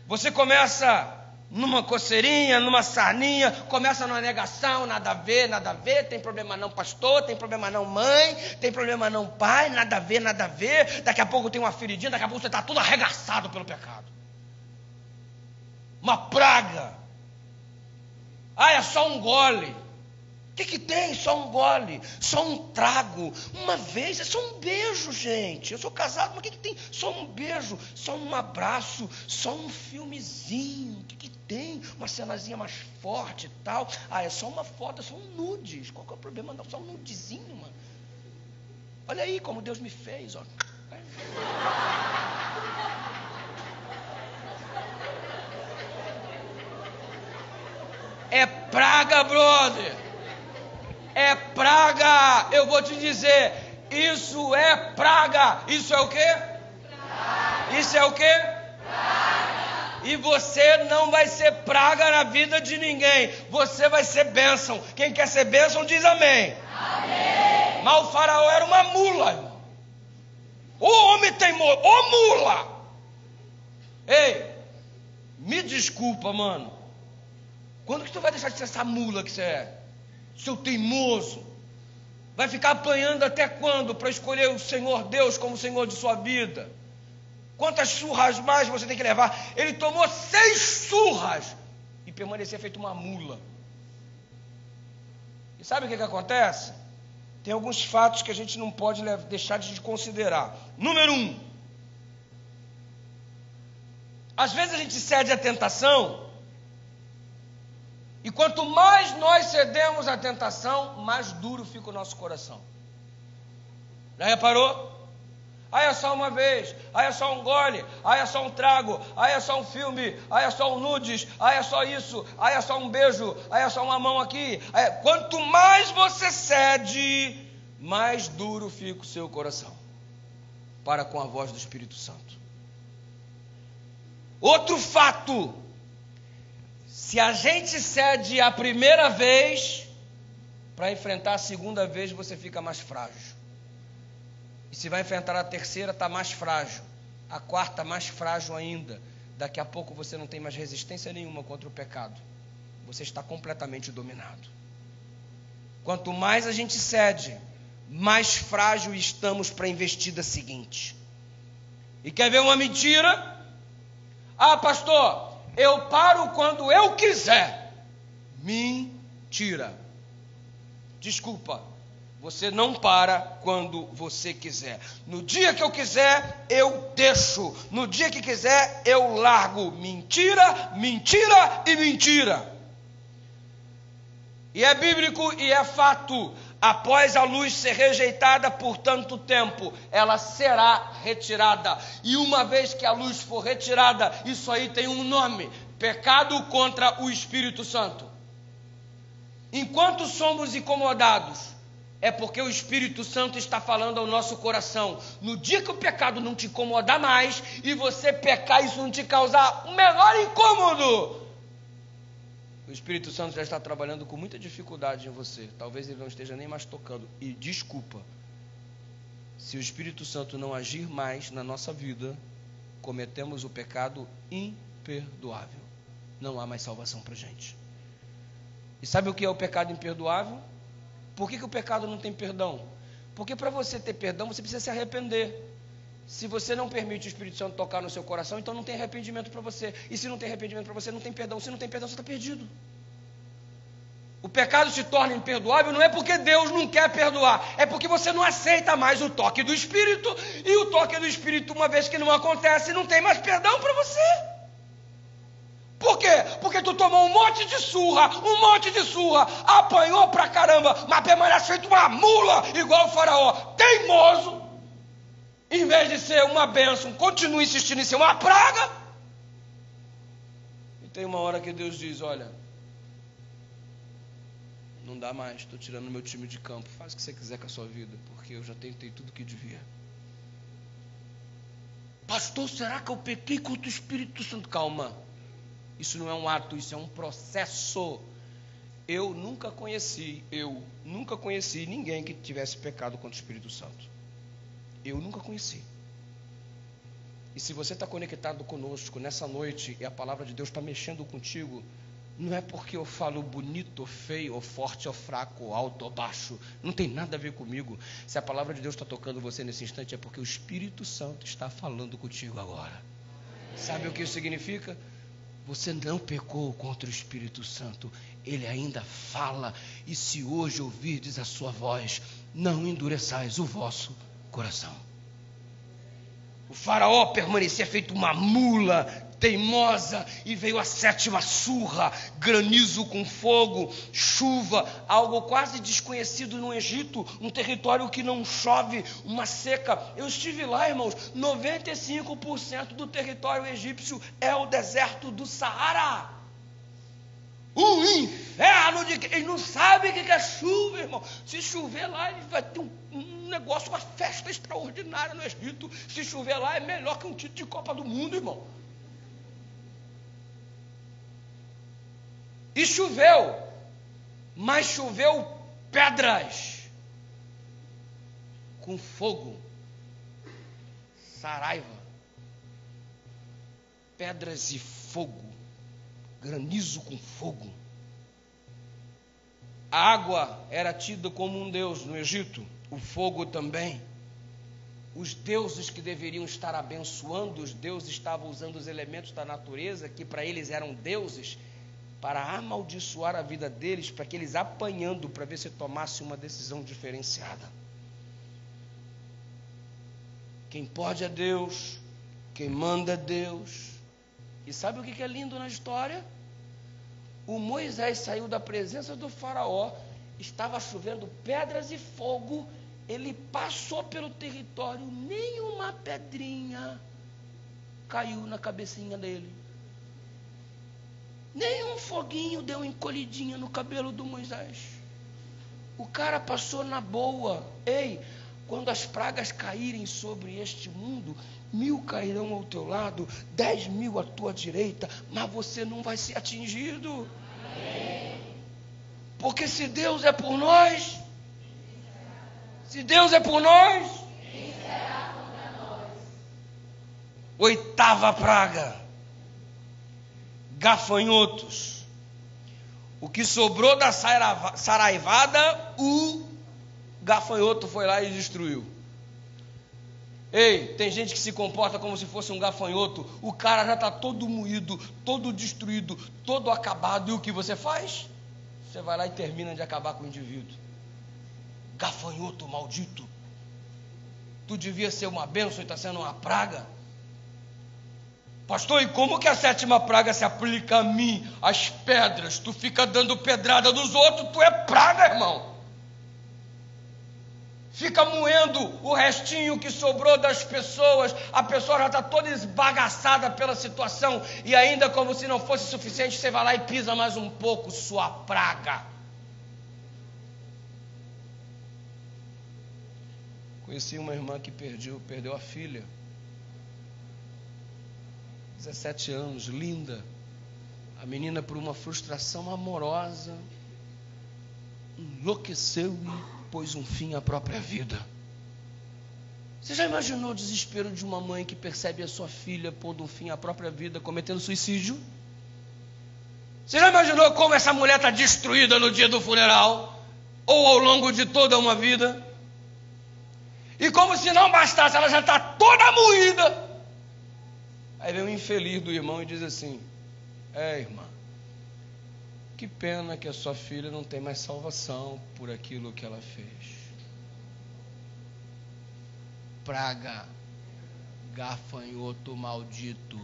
Você começa numa coceirinha, numa sarninha, começa numa negação, nada a ver, tem problema não pastor, tem problema não mãe, tem problema não pai, nada a ver, daqui a pouco tem uma feridinha, daqui a pouco você está todo arregaçado pelo pecado. Uma praga. É só um gole. O que tem? Só um gole, só um trago, uma vez, é só um beijo, gente. Eu sou casado, mas o que tem? Só um beijo, só um abraço, só um filmezinho. O que tem? Uma cenazinha mais forte e tal. É só uma foto, é só um nudes. Qual que é o problema? Não, só um nudezinho, mano. Olha aí como Deus me fez, ó. É praga, brother. É praga. Eu vou te dizer, isso é praga. Isso é o quê? Praga. Isso é o quê? Praga. E você não vai ser praga na vida de ninguém. Você vai ser bênção. Quem quer ser bênção diz amém. Amém. Mas o faraó era uma mula, irmão. O homem teimoso, ô mula. Ei, me desculpa, mano. Quando que tu vai deixar de ser essa mula que você é? Seu teimoso. Vai ficar apanhando até quando para escolher o Senhor Deus como Senhor de sua vida? Quantas surras mais você tem que levar? Ele tomou 6 surras e permanecia feito uma mula. E sabe o que acontece? Tem alguns fatos que a gente não pode deixar de considerar. Número 1. Às vezes a gente cede à tentação. E quanto mais nós cedemos à tentação, mais duro fica o nosso coração. Já reparou? É só uma vez, é só um gole, é só um trago, é só um filme, é só um nudes, é só isso, é só um beijo, é só uma mão aqui. Quanto mais você cede, mais duro fica o seu coração para com a voz do Espírito Santo. Outro fato. Se a gente cede a primeira vez, para enfrentar a segunda vez você fica mais frágil. E se vai enfrentar a terceira, está mais frágil. A quarta, mais frágil ainda. Daqui a pouco você não tem mais resistência nenhuma contra o pecado. Você está completamente dominado. Quanto mais a gente cede, mais frágil estamos para a investida seguinte. E quer ver uma mentira? Pastor, eu paro quando eu quiser. Mentira. Desculpa, você não para quando você quiser. No dia que eu quiser, eu deixo. No dia que quiser, eu largo. Mentira, mentira e mentira. E é bíblico e é fato. Após a luz ser rejeitada por tanto tempo, ela será retirada. E uma vez que a luz for retirada, isso aí tem um nome: pecado contra o Espírito Santo. Enquanto somos incomodados, é porque o Espírito Santo está falando ao nosso coração. No dia que o pecado não te incomodar mais, e você pecar, isso não te causar o menor incômodo, o Espírito Santo já está trabalhando com muita dificuldade em você. Talvez ele não esteja nem mais tocando. E desculpa, se o Espírito Santo não agir mais na nossa vida, cometemos o pecado imperdoável. Não há mais salvação para a gente. E sabe o que é o pecado imperdoável? Por que o pecado não tem perdão? Porque para você ter perdão, você precisa se arrepender. Se você não permite o Espírito Santo tocar no seu coração, então não tem arrependimento para você. E se não tem arrependimento para você, não tem perdão. Se não tem perdão, você está perdido. O pecado se torna imperdoável não é porque Deus não quer perdoar, é porque você não aceita mais o toque do Espírito, e o toque do Espírito, uma vez que não acontece, não tem mais perdão para você. Por quê? Porque tu tomou um monte de surra, apanhou pra caramba, mas permanece feito uma mula, igual o faraó, teimoso, em vez de ser uma bênção, continua insistindo em ser uma praga. E tem uma hora que Deus diz, olha, não dá mais, estou tirando meu time de campo, faz o que você quiser com a sua vida, porque eu já tentei tudo o que devia. Pastor, será que eu pequei contra o Espírito Santo? Calma, isso não é um ato, isso é um processo. Eu nunca conheci ninguém que tivesse pecado contra o Espírito Santo. Eu nunca conheci. E se você está conectado conosco nessa noite e a palavra de Deus está mexendo contigo, não é porque eu falo bonito ou feio, ou forte ou fraco, ou alto ou baixo, não tem nada a ver comigo. Se a palavra de Deus está tocando você nesse instante, é porque o Espírito Santo está falando contigo agora. Sabe o que isso significa? Você não pecou contra o Espírito Santo, ele ainda fala, e se hoje ouvirdes a sua voz, não endureçais o vosso coração. O faraó permanecia feito uma mula teimosa, e veio a 7ª surra, granizo com fogo, chuva, algo quase desconhecido no Egito, um território que não chove, uma seca. Eu estive lá, irmãos, 95% do território egípcio é o deserto do Saara. Um inferno de... Ele não sabe o que é chuva, irmão. Se chover lá, ele vai ter um negócio, uma festa extraordinária no Egito. Se chover lá, é melhor que um título de Copa do Mundo, irmão. E choveu, mas choveu pedras com fogo, saraiva, pedras e fogo, granizo com fogo. A água era tida como um deus no Egito, o fogo também. Os deuses que deveriam estar abençoando, os deuses estavam usando os elementos da natureza, que para eles eram deuses, para amaldiçoar a vida deles, para que eles apanhando, para ver se tomasse uma decisão diferenciada. Quem pode é Deus, quem manda é Deus. E sabe o que é lindo na história? O Moisés saiu da presença do faraó, estava chovendo pedras e fogo, ele passou pelo território, nenhuma pedrinha caiu na cabecinha dele. Nem um foguinho deu encolhidinha no cabelo do Moisés. O cara passou na boa. Ei, quando as pragas caírem sobre este mundo, 1000 cairão ao teu lado, 10.000 à tua direita, mas você não vai ser atingido. Amém. Porque se Deus é por nós, quem será contra nós? 8ª praga. Gafanhotos. O que sobrou da saraivada, o gafanhoto foi lá e destruiu. Ei, tem gente que se comporta como se fosse um gafanhoto. O cara já está todo moído, todo destruído, todo acabado. E o que você faz? Você vai lá e termina de acabar com o indivíduo. Gafanhoto maldito. Tu devia ser uma bênção e está sendo uma praga. Pastor, e como que a 7ª praga se aplica a mim? As pedras, tu fica dando pedrada nos outros, tu é praga, irmão. Fica moendo o restinho que sobrou das pessoas, a pessoa já está toda esbagaçada pela situação, e ainda como se não fosse suficiente, você vai lá e pisa mais um pouco, sua praga. Conheci uma irmã que perdeu a filha. 17 anos, linda. A menina, por uma frustração amorosa, enlouqueceu e pôs um fim à própria vida. Você já imaginou o desespero de uma mãe que percebe a sua filha pondo um fim à própria vida, cometendo suicídio? Você já imaginou como essa mulher está destruída no dia do funeral? Ou ao longo de toda uma vida? E como se não bastasse, ela já está toda moída. Aí vem um infeliz do irmão e diz assim: irmã, o Que pena que a sua filha não tem mais salvação por aquilo que ela fez. Praga, gafanhoto maldito.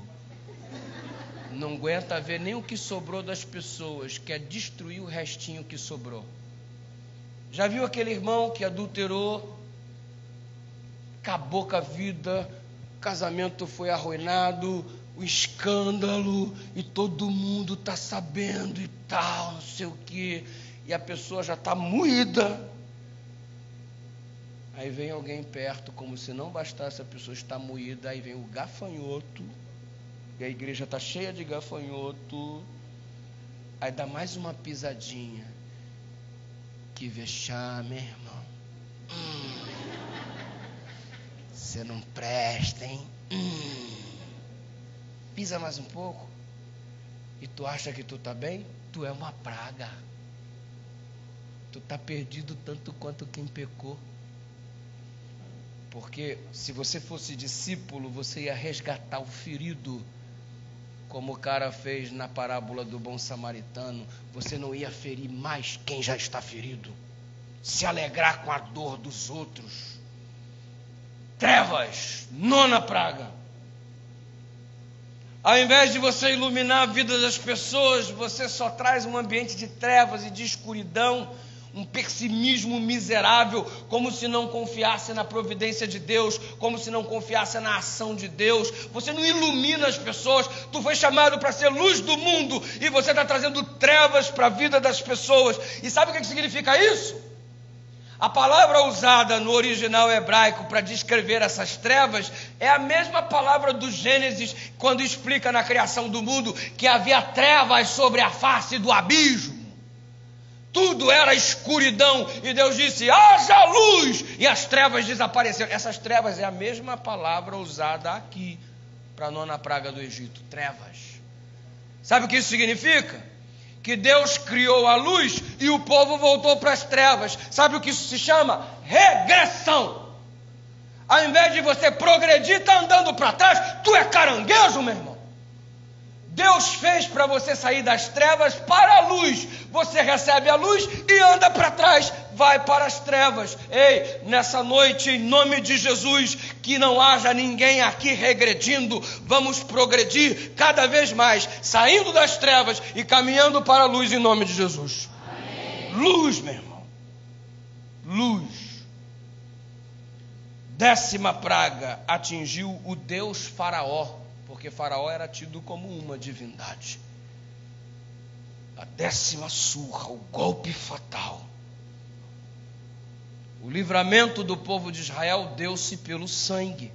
Não aguenta ver nem o que sobrou das pessoas, quer destruir o restinho que sobrou. Já viu aquele irmão que adulterou, acabou com a vida, o casamento foi arruinado, o escândalo, e todo mundo está sabendo e tal, não sei o quê, e a pessoa já está moída. Aí vem alguém perto, como se não bastasse a pessoa estar moída, aí vem o gafanhoto, e a igreja está cheia de gafanhoto, aí dá mais uma pisadinha. Que vexame, irmão. Você não presta, hein? Pisa mais um pouco. E tu acha que tu está bem? Tu é uma praga. Tu está perdido tanto quanto quem pecou. Porque se você fosse discípulo, você ia resgatar o ferido, como o cara fez na parábola do bom samaritano. Você não ia ferir mais quem já está ferido, se alegrar com a dor dos outros. Trevas, nona praga. Ao invés de você iluminar a vida das pessoas, você só traz um ambiente de trevas e de escuridão, um pessimismo miserável, como se não confiasse na providência de Deus, como se não confiasse na ação de Deus. Você não ilumina as pessoas. Tu foi chamado para ser luz do mundo e você está trazendo trevas para a vida das pessoas. E sabe o que significa isso? A palavra usada no original hebraico para descrever essas trevas é a mesma palavra do Gênesis, quando explica na criação do mundo que havia trevas sobre a face do abismo. Tudo era escuridão, e Deus disse, haja luz, e as trevas desapareceram. Essas trevas é a mesma palavra usada aqui para a nona praga do Egito, trevas. Sabe o que isso significa? Que Deus criou a luz e o povo voltou para as trevas. Sabe o que isso se chama? Regressão. Ao invés de você progredir, está andando para trás. Tu é caranguejo, meu irmão. Deus fez para você sair das trevas para a luz. Você recebe a luz e anda para trás, vai para as trevas. Ei, nessa noite, em nome de Jesus, que não haja ninguém aqui regredindo. Vamos progredir cada vez mais, saindo das trevas e caminhando para a luz em nome de Jesus. Amém. Luz, meu irmão. Luz. Décima praga atingiu o Deus Faraó, porque Faraó era tido como uma divindade. A décima surra, o golpe fatal. O livramento do povo de Israel deu-se pelo sangue.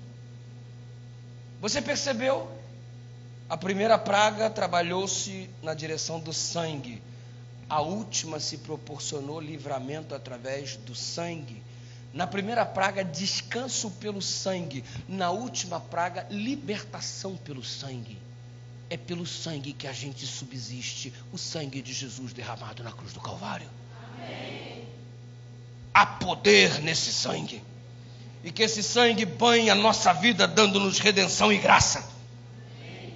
Você percebeu? A primeira praga trabalhou-se na direção do sangue. A última se proporcionou livramento através do sangue. Na primeira praga, descanso pelo sangue. Na última praga, libertação pelo sangue. É pelo sangue que a gente subsiste, o sangue de Jesus derramado na cruz do Calvário. Amém. Há poder nesse sangue. E que esse sangue banhe a nossa vida, dando-nos redenção e graça. Amém.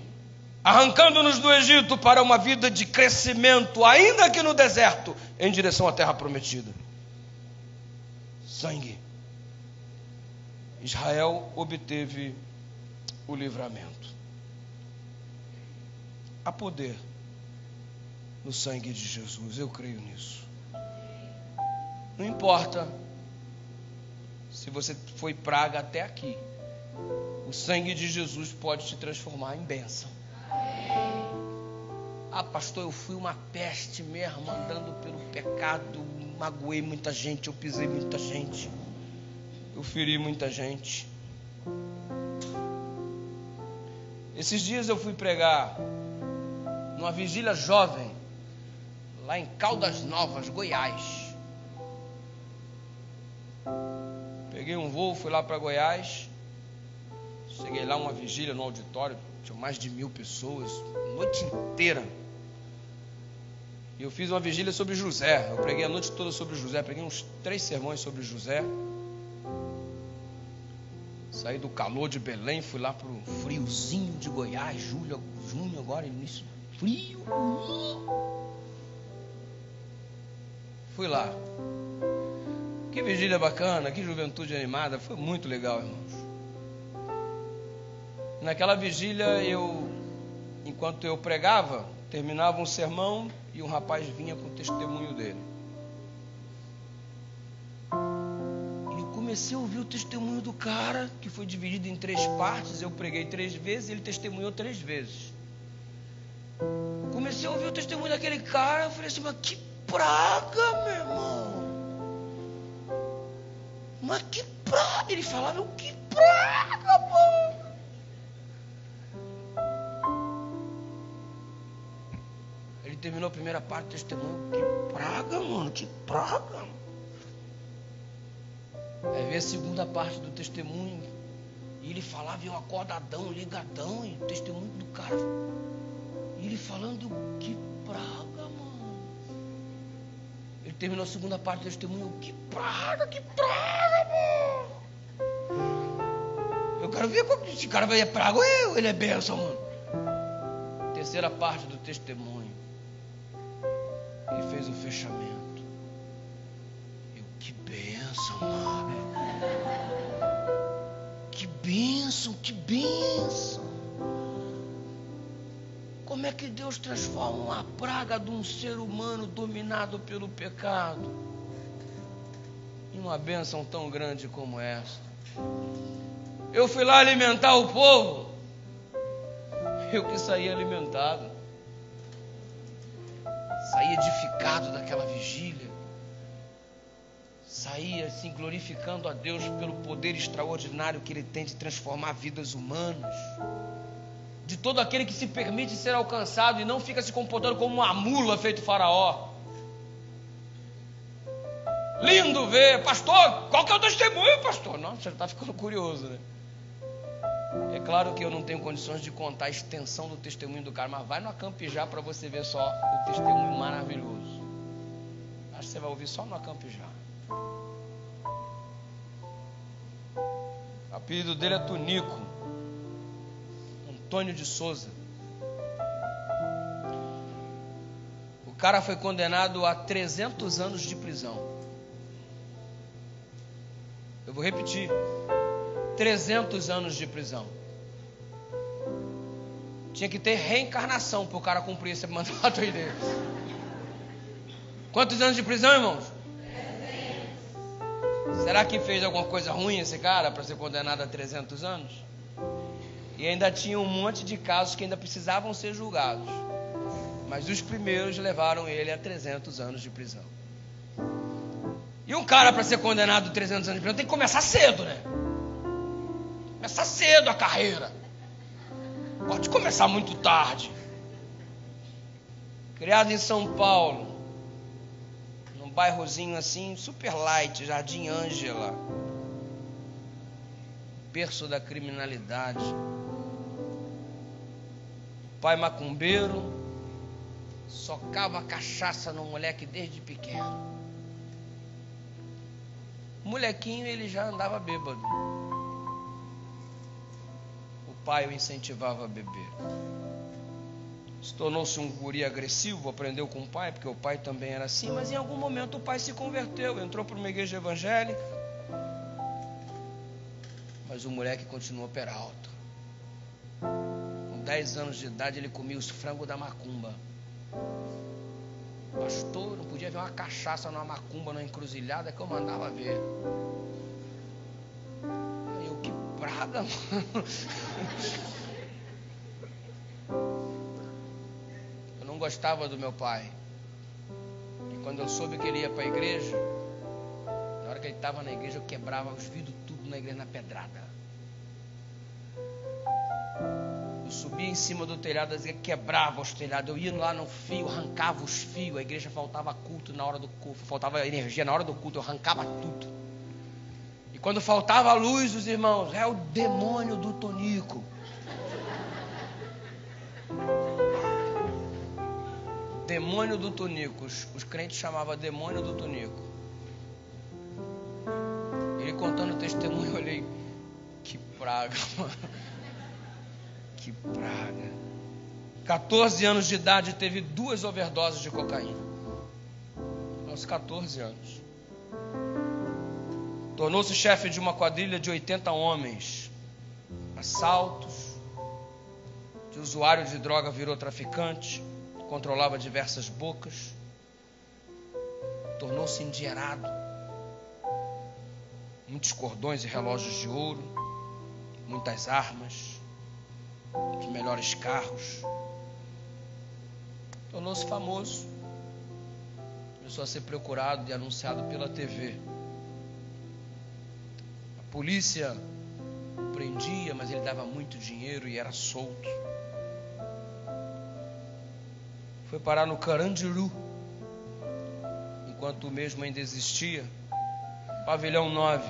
Arrancando-nos do Egito para uma vida de crescimento, ainda que no deserto, em direção à terra prometida. Sangue. Israel obteve o livramento. Há poder no sangue de Jesus, eu creio nisso. Não importa se você foi praga até aqui, o sangue de Jesus pode te transformar em bênção. Ah, pastor, eu fui uma peste mesmo, andando pelo pecado, magoei muita gente, eu pisei muita gente, eu feri muita gente. Esses dias eu fui pregar numa vigília jovem, lá em Caldas Novas, Goiás. Peguei um voo, fui lá para Goiás. Cheguei lá, uma vigília no auditório, tinha mais de 1000 pessoas, a noite inteira. E eu fiz uma vigília sobre José. Eu preguei a noite toda sobre José. Preguei uns 3 sermões sobre José. Saí do calor de Belém, fui lá para o friozinho de Goiás, junho agora, início frio. Fui lá. Que vigília bacana, que juventude animada. Foi muito legal, irmãos. Naquela vigília, enquanto eu pregava, terminava um sermão e um rapaz vinha com o testemunho dele. Eu comecei a ouvir o testemunho do cara, que foi dividido em 3 partes. Eu preguei 3 vezes e ele testemunhou 3 vezes. Comecei a ouvir o testemunho daquele cara. Eu falei assim, mas que praga, meu irmão. Mas que praga. Ele falava, que praga, mano. Ele terminou a primeira parte do testemunho. Que praga, mano, que praga. Aí veio a segunda parte do testemunho. E ele falava, eu acordadão, ligadão. E o testemunho do cara. E ele falando, que praga, mano. Ele terminou a segunda parte do testemunho. Que praga, mano. Eu quero ver como esse cara vai praga ou ele é bênção, mano. Terceira parte do testemunho. Ele fez o fechamento. Eu, que bênção, mano. Que bênção, que bênção. Como é que Deus transforma uma praga de um ser humano dominado pelo pecado em uma bênção tão grande como essa? Eu fui lá alimentar o povo. Eu que saí alimentado. Saí edificado daquela vigília. Saí assim glorificando a Deus pelo poder extraordinário que Ele tem de transformar vidas humanas. De todo aquele que se permite ser alcançado e não fica se comportando como uma mula feito Faraó. Lindo ver, pastor, qual que é o testemunho, pastor? Nossa, você está ficando curioso, né? É claro que eu não tenho condições de contar a extensão do testemunho do cara, mas vai no Acampijá para você ver só o testemunho maravilhoso. Acho que você vai ouvir só no Acampijá. O apelido dele é Tunico. Antônio de Souza. O cara foi condenado a 300 anos de prisão. Eu vou repetir. 300 anos de prisão. Tinha que ter reencarnação para o cara cumprir esse mandato aí dele. Quantos anos de prisão, irmãos? 300. Será que fez alguma coisa ruim esse cara para ser condenado a 300 anos? E ainda tinha um monte de casos que ainda precisavam ser julgados. Mas os primeiros levaram ele a 300 anos de prisão. E um cara para ser condenado a 300 anos de prisão tem que começar cedo, né? Começar cedo a carreira. Pode começar muito tarde. Criado em São Paulo, num bairrozinho assim, super light, Jardim Ângela, berço da criminalidade. Pai macumbeiro, socava cachaça no moleque desde pequeno. Molequinho, ele já andava bêbado. O pai o incentivava a beber. Se tornou-se um guri agressivo, aprendeu com o pai, porque o pai também era assim, mas em algum momento o pai se converteu, entrou para uma igreja evangélica. Mas o moleque continuou peralta. Com 10 anos de idade ele comia os frangos da macumba. Pastor, não podia ver uma cachaça numa macumba, numa encruzilhada, que eu mandava ver. Aí eu, que praga, mano. Eu não gostava do meu pai. E quando eu soube que ele ia para a igreja, na hora que ele estava na igreja, eu quebrava os vidros tudo na igreja na pedrada. Eu subia em cima do telhado, quebrava os telhados. Eu ia lá no fio, arrancava os fios. A igreja faltava culto na hora do culto, faltava energia na hora do culto, eu arrancava tudo. E quando faltava luz, os irmãos, é o demônio do Tonico. Demônio do Tonico. Os crentes chamavam demônio do Tonico. Ele contando o testemunho, eu olhei, que praga, mano. Que praga. 14 anos de idade, teve 2 overdoses de cocaína. aos 14 anos. Tornou-se chefe de uma quadrilha de 80 homens. Assaltos. De usuário de droga virou traficante. Controlava diversas bocas. Tornou-se endinheirado. Muitos cordões e relógios de ouro. Muitas armas. Os melhores carros. Tornou-se famoso. Começou a ser procurado e anunciado pela TV. A polícia o prendia, mas ele dava muito dinheiro e era solto. Foi parar no Carandiru, enquanto o mesmo ainda existia. Pavilhão 9.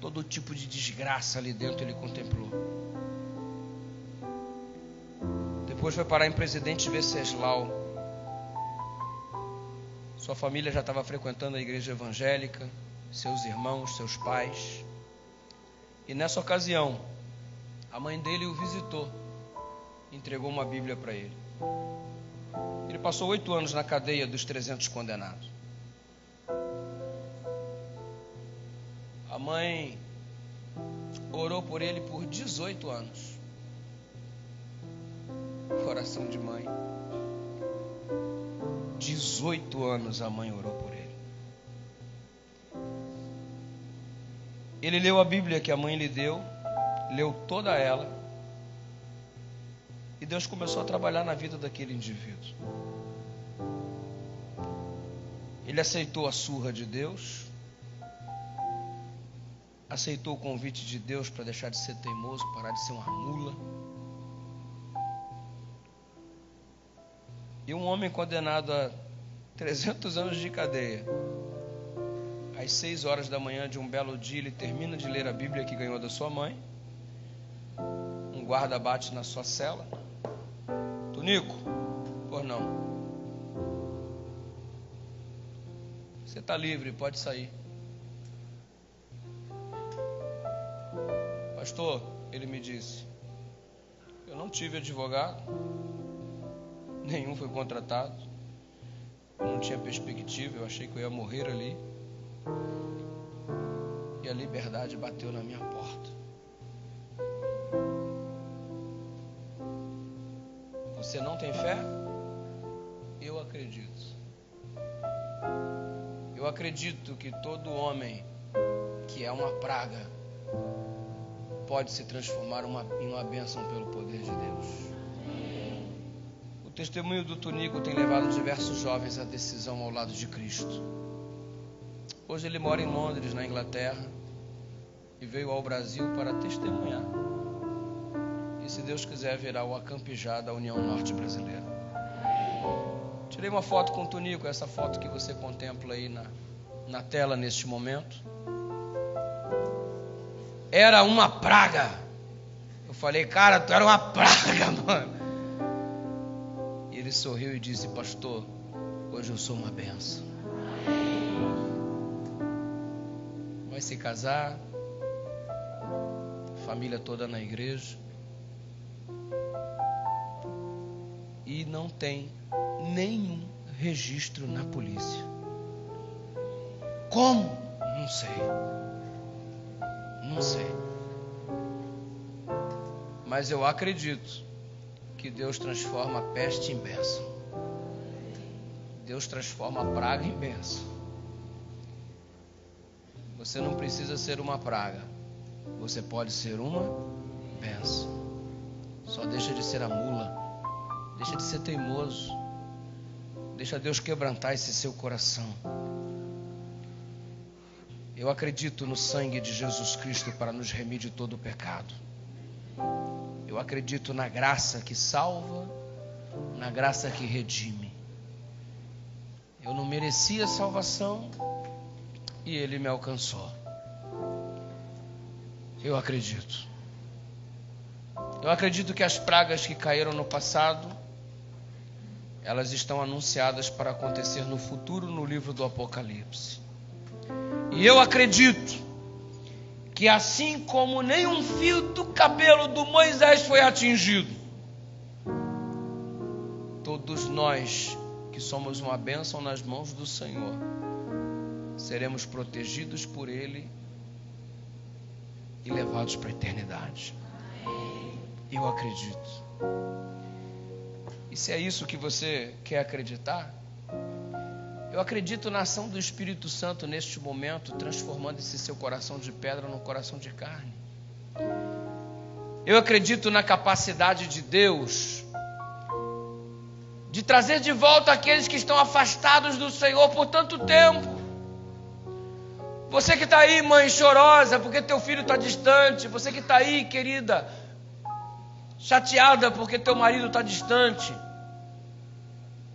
Todo tipo de desgraça ali dentro ele contemplou. Depois foi parar em Presidente Venceslau. Sua família já estava frequentando a igreja evangélica, seus irmãos, seus pais. E nessa ocasião, a mãe dele o visitou, entregou uma Bíblia para ele. Ele passou 8 anos na cadeia dos 300 condenados. A mãe orou por ele por 18 anos. Coração de mãe. 18 anos a mãe orou por ele. Ele leu a Bíblia que a mãe lhe deu, leu toda ela, e Deus começou a trabalhar na vida daquele indivíduo. Ele aceitou a surra de Deus, aceitou o convite de Deus para deixar de ser teimoso, parar de ser uma mula. E um homem condenado a 300 anos de cadeia, às 6 horas da manhã de um belo dia, ele termina de ler a Bíblia que ganhou da sua mãe. Um guarda bate na sua cela. Tonico, por não. Você está livre, pode sair. Pastor, ele me disse, eu não tive advogado, nenhum foi contratado, eu não tinha perspectiva, eu achei que eu ia morrer ali, e a liberdade bateu na minha porta. Você não tem fé? Eu acredito. Eu acredito que todo homem que é uma praga pode se transformar em uma bênção pelo poder de Deus. O testemunho do Tonico tem levado diversos jovens à decisão ao lado de Cristo. Hoje ele mora em Londres, na Inglaterra, e veio ao Brasil para testemunhar. E se Deus quiser, virá o Acampijá da União Norte Brasileira. Tirei uma foto com o Tonico, essa foto que você contempla aí na tela neste momento. Era uma praga. Eu falei, cara, tu era uma praga, mano. E ele sorriu e disse, pastor, hoje eu sou uma benção. Vai se casar, família toda na igreja, e não tem nenhum registro na polícia. Como? Não sei. Não sei. Mas eu acredito que Deus transforma a peste em bênção. Deus transforma a praga em bênção. Você não precisa ser uma praga. Você pode ser uma bênção. Só deixa de ser a mula. Deixa de ser teimoso. Deixa Deus quebrantar esse seu coração. Eu acredito no sangue de Jesus Cristo para nos remir de todo o pecado. Eu acredito na graça que salva, na graça que redime. Eu não merecia salvação e Ele me alcançou. Eu acredito. Eu acredito que as pragas que caíram no passado, elas estão anunciadas para acontecer no futuro no livro do Apocalipse. E eu acredito que assim como nenhum fio do cabelo do Moisés foi atingido, todos nós que somos uma bênção nas mãos do Senhor, seremos protegidos por Ele e levados para a eternidade. Eu acredito. E se é isso que você quer acreditar, eu acredito na ação do Espírito Santo neste momento, transformando esse seu coração de pedra num coração de carne. Eu acredito na capacidade de Deus de trazer de volta aqueles que estão afastados do Senhor por tanto tempo. Você que está aí, mãe, chorosa porque teu filho está distante. Você que está aí, querida, chateada porque teu marido está distante.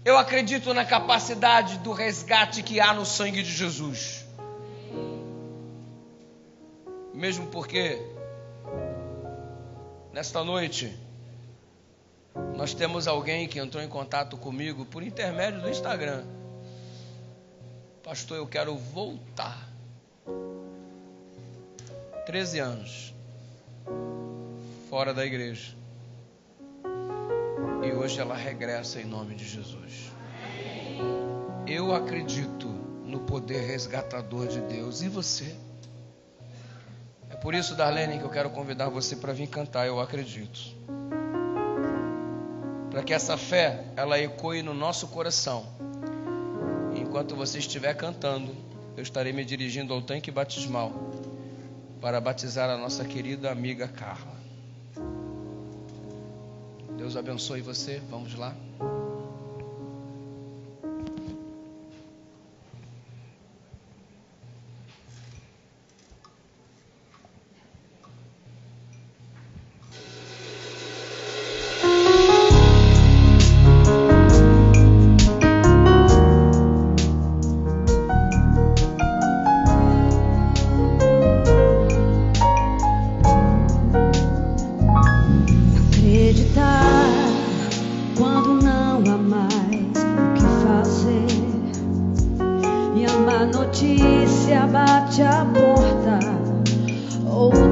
Eu acredito na capacidade do resgate que há no sangue de Jesus. Mesmo porque nesta noite nós temos alguém que entrou em contato comigo por intermédio do Instagram. Pastor, eu quero voltar. 13 anos fora da igreja. E hoje ela regressa em nome de Jesus. Eu acredito no poder resgatador de Deus. E você? É por isso, Darlene, que eu quero convidar você para vir cantar. Eu acredito. Para que essa fé, ela ecoe no nosso coração. Enquanto você estiver cantando, eu estarei me dirigindo ao tanque batismal para batizar a nossa querida amiga Carla. Deus abençoe você. Vamos lá. Oh,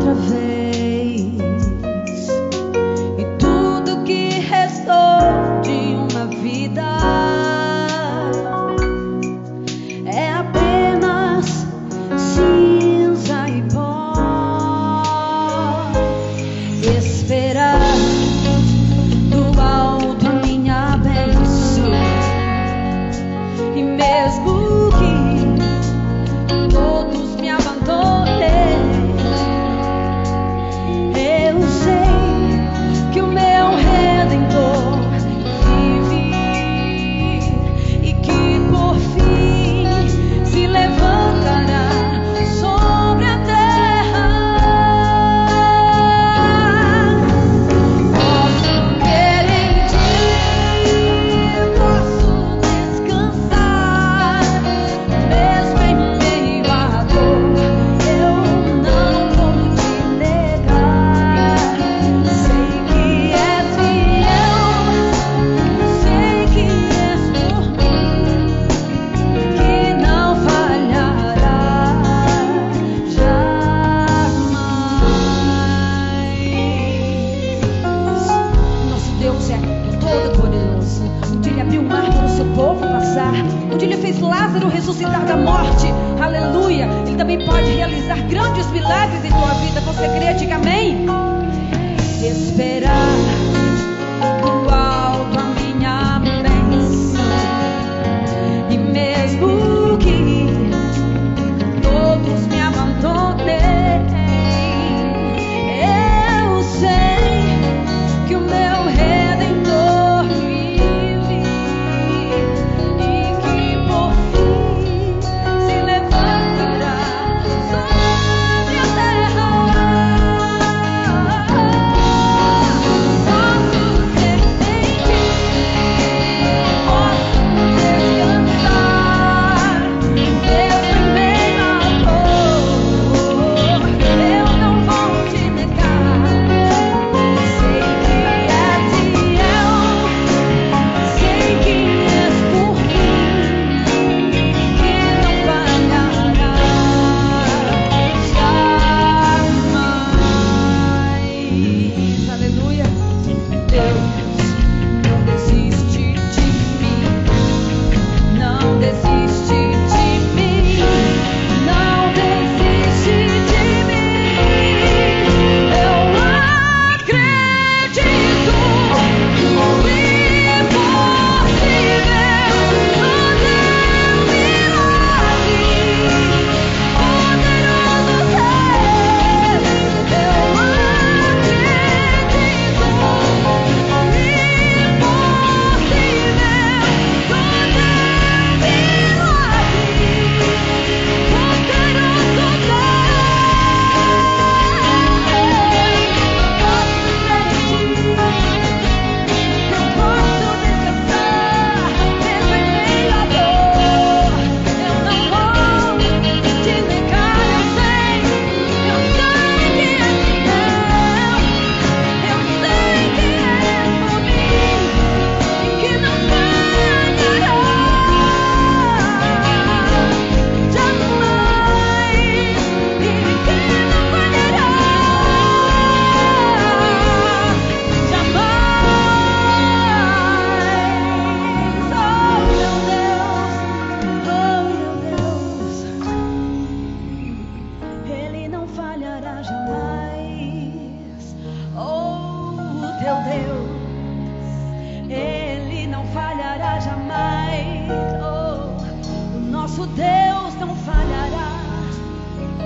nosso Deus não falhará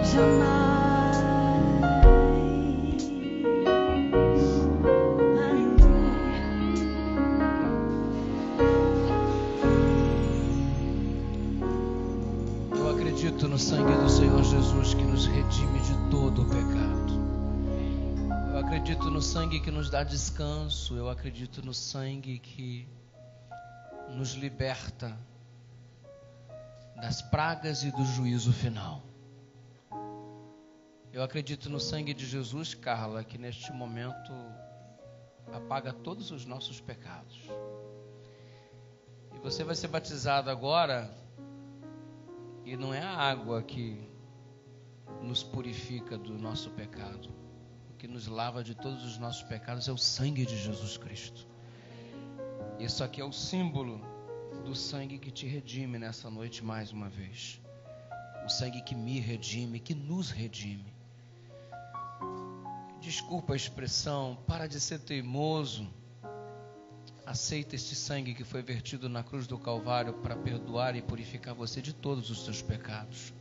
jamais. Eu acredito no sangue do Senhor Jesus que nos redime de todo o pecado. Eu acredito no sangue que nos dá descanso. Eu acredito no sangue que nos liberta das pragas e do juízo final. Eu acredito no sangue de Jesus, Carla, que neste momento apaga todos os nossos pecados. E você vai ser batizado agora, e não é a água que nos purifica do nosso pecado. O que nos lava de todos os nossos pecados é o sangue de Jesus Cristo. Isso aqui é o símbolo do sangue que te redime nessa noite mais uma vez. O sangue que me redime, que nos redime. Desculpa a expressão, para de ser teimoso. Aceita este sangue que foi vertido na cruz do Calvário para perdoar e purificar você de todos os seus pecados.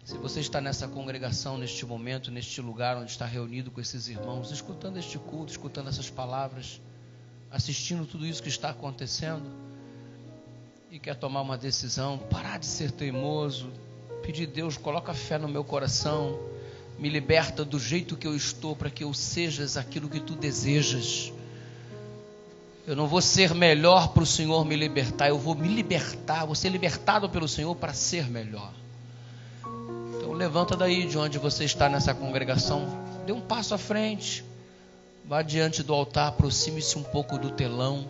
Se você está nessa congregação, neste momento, neste lugar onde está reunido com esses irmãos, escutando este culto, escutando essas palavras, assistindo tudo isso que está acontecendo, e quer tomar uma decisão, parar de ser teimoso, pedir a Deus, coloca fé no meu coração, me liberta do jeito que eu estou, para que eu sejas aquilo que tu desejas. Eu não vou ser melhor para o Senhor me libertar, eu vou me libertar, vou ser libertado pelo Senhor para ser melhor. Então levanta daí de onde você está nessa congregação, dê um passo à frente, vá diante do altar, aproxime-se um pouco do telão.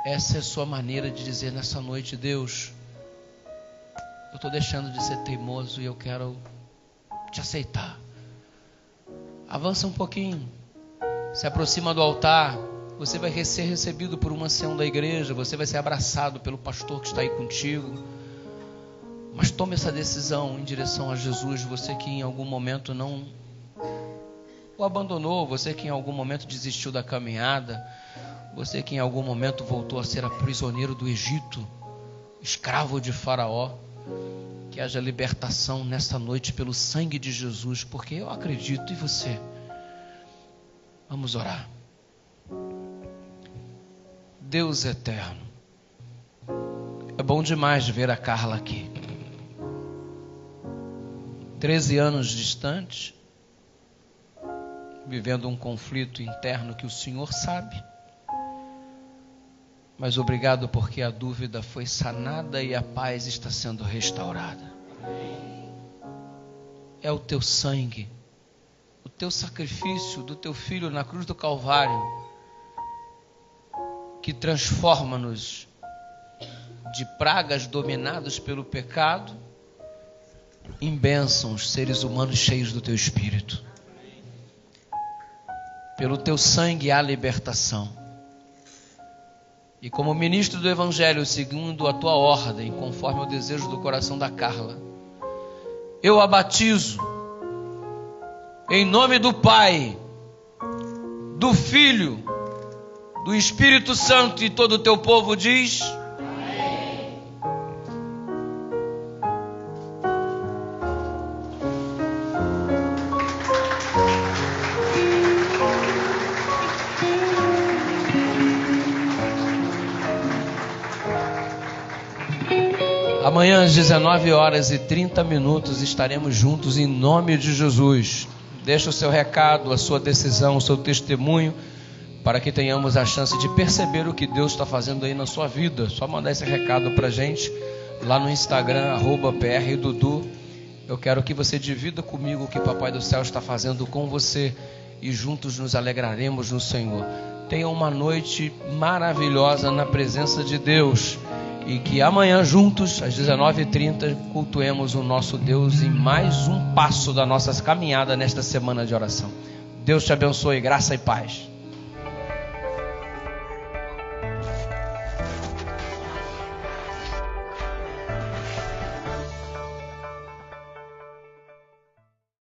Essa é a sua maneira de dizer nessa noite: Deus, eu estou deixando de ser teimoso e eu quero te aceitar. Avança um pouquinho, se aproxima do altar. Você vai ser recebido por uma ancião da igreja, você vai ser abraçado pelo pastor que está aí contigo. Mas tome essa decisão em direção a Jesus. Você que em algum momento não o abandonou, você que em algum momento desistiu da caminhada, você que em algum momento voltou a ser prisioneiro do Egito, escravo de Faraó, que haja libertação nesta noite pelo sangue de Jesus, porque eu acredito em você. Vamos orar. Deus eterno, é bom demais ver a Carla aqui. 13 anos distante, vivendo um conflito interno que o Senhor sabe. Mas obrigado porque a dúvida foi sanada e a paz está sendo restaurada. É o teu sangue, o teu sacrifício do teu filho na cruz do Calvário, que transforma-nos de pragas dominados pelo pecado em bênçãos, seres humanos cheios do teu Espírito. Pelo teu sangue há libertação. E como ministro do Evangelho, segundo a tua ordem, conforme o desejo do coração da Carla, eu a batizo em nome do Pai, do Filho, do Espírito Santo, e todo o teu povo diz: amém. Amanhã às 19h30 estaremos juntos em nome de Jesus. Deixa o seu recado, a sua decisão, o seu testemunho, para que tenhamos a chance de perceber o que Deus está fazendo aí na sua vida. Só mandar esse recado para a gente lá no Instagram, @PRDudu. Eu quero que você divida comigo o que Papai do Céu está fazendo com você, e juntos nos alegraremos no Senhor. Tenha uma noite maravilhosa na presença de Deus, e que amanhã juntos às 19h30 cultuemos o nosso Deus em mais um passo da nossa caminhada nesta semana de oração. Deus te abençoe, graça e paz.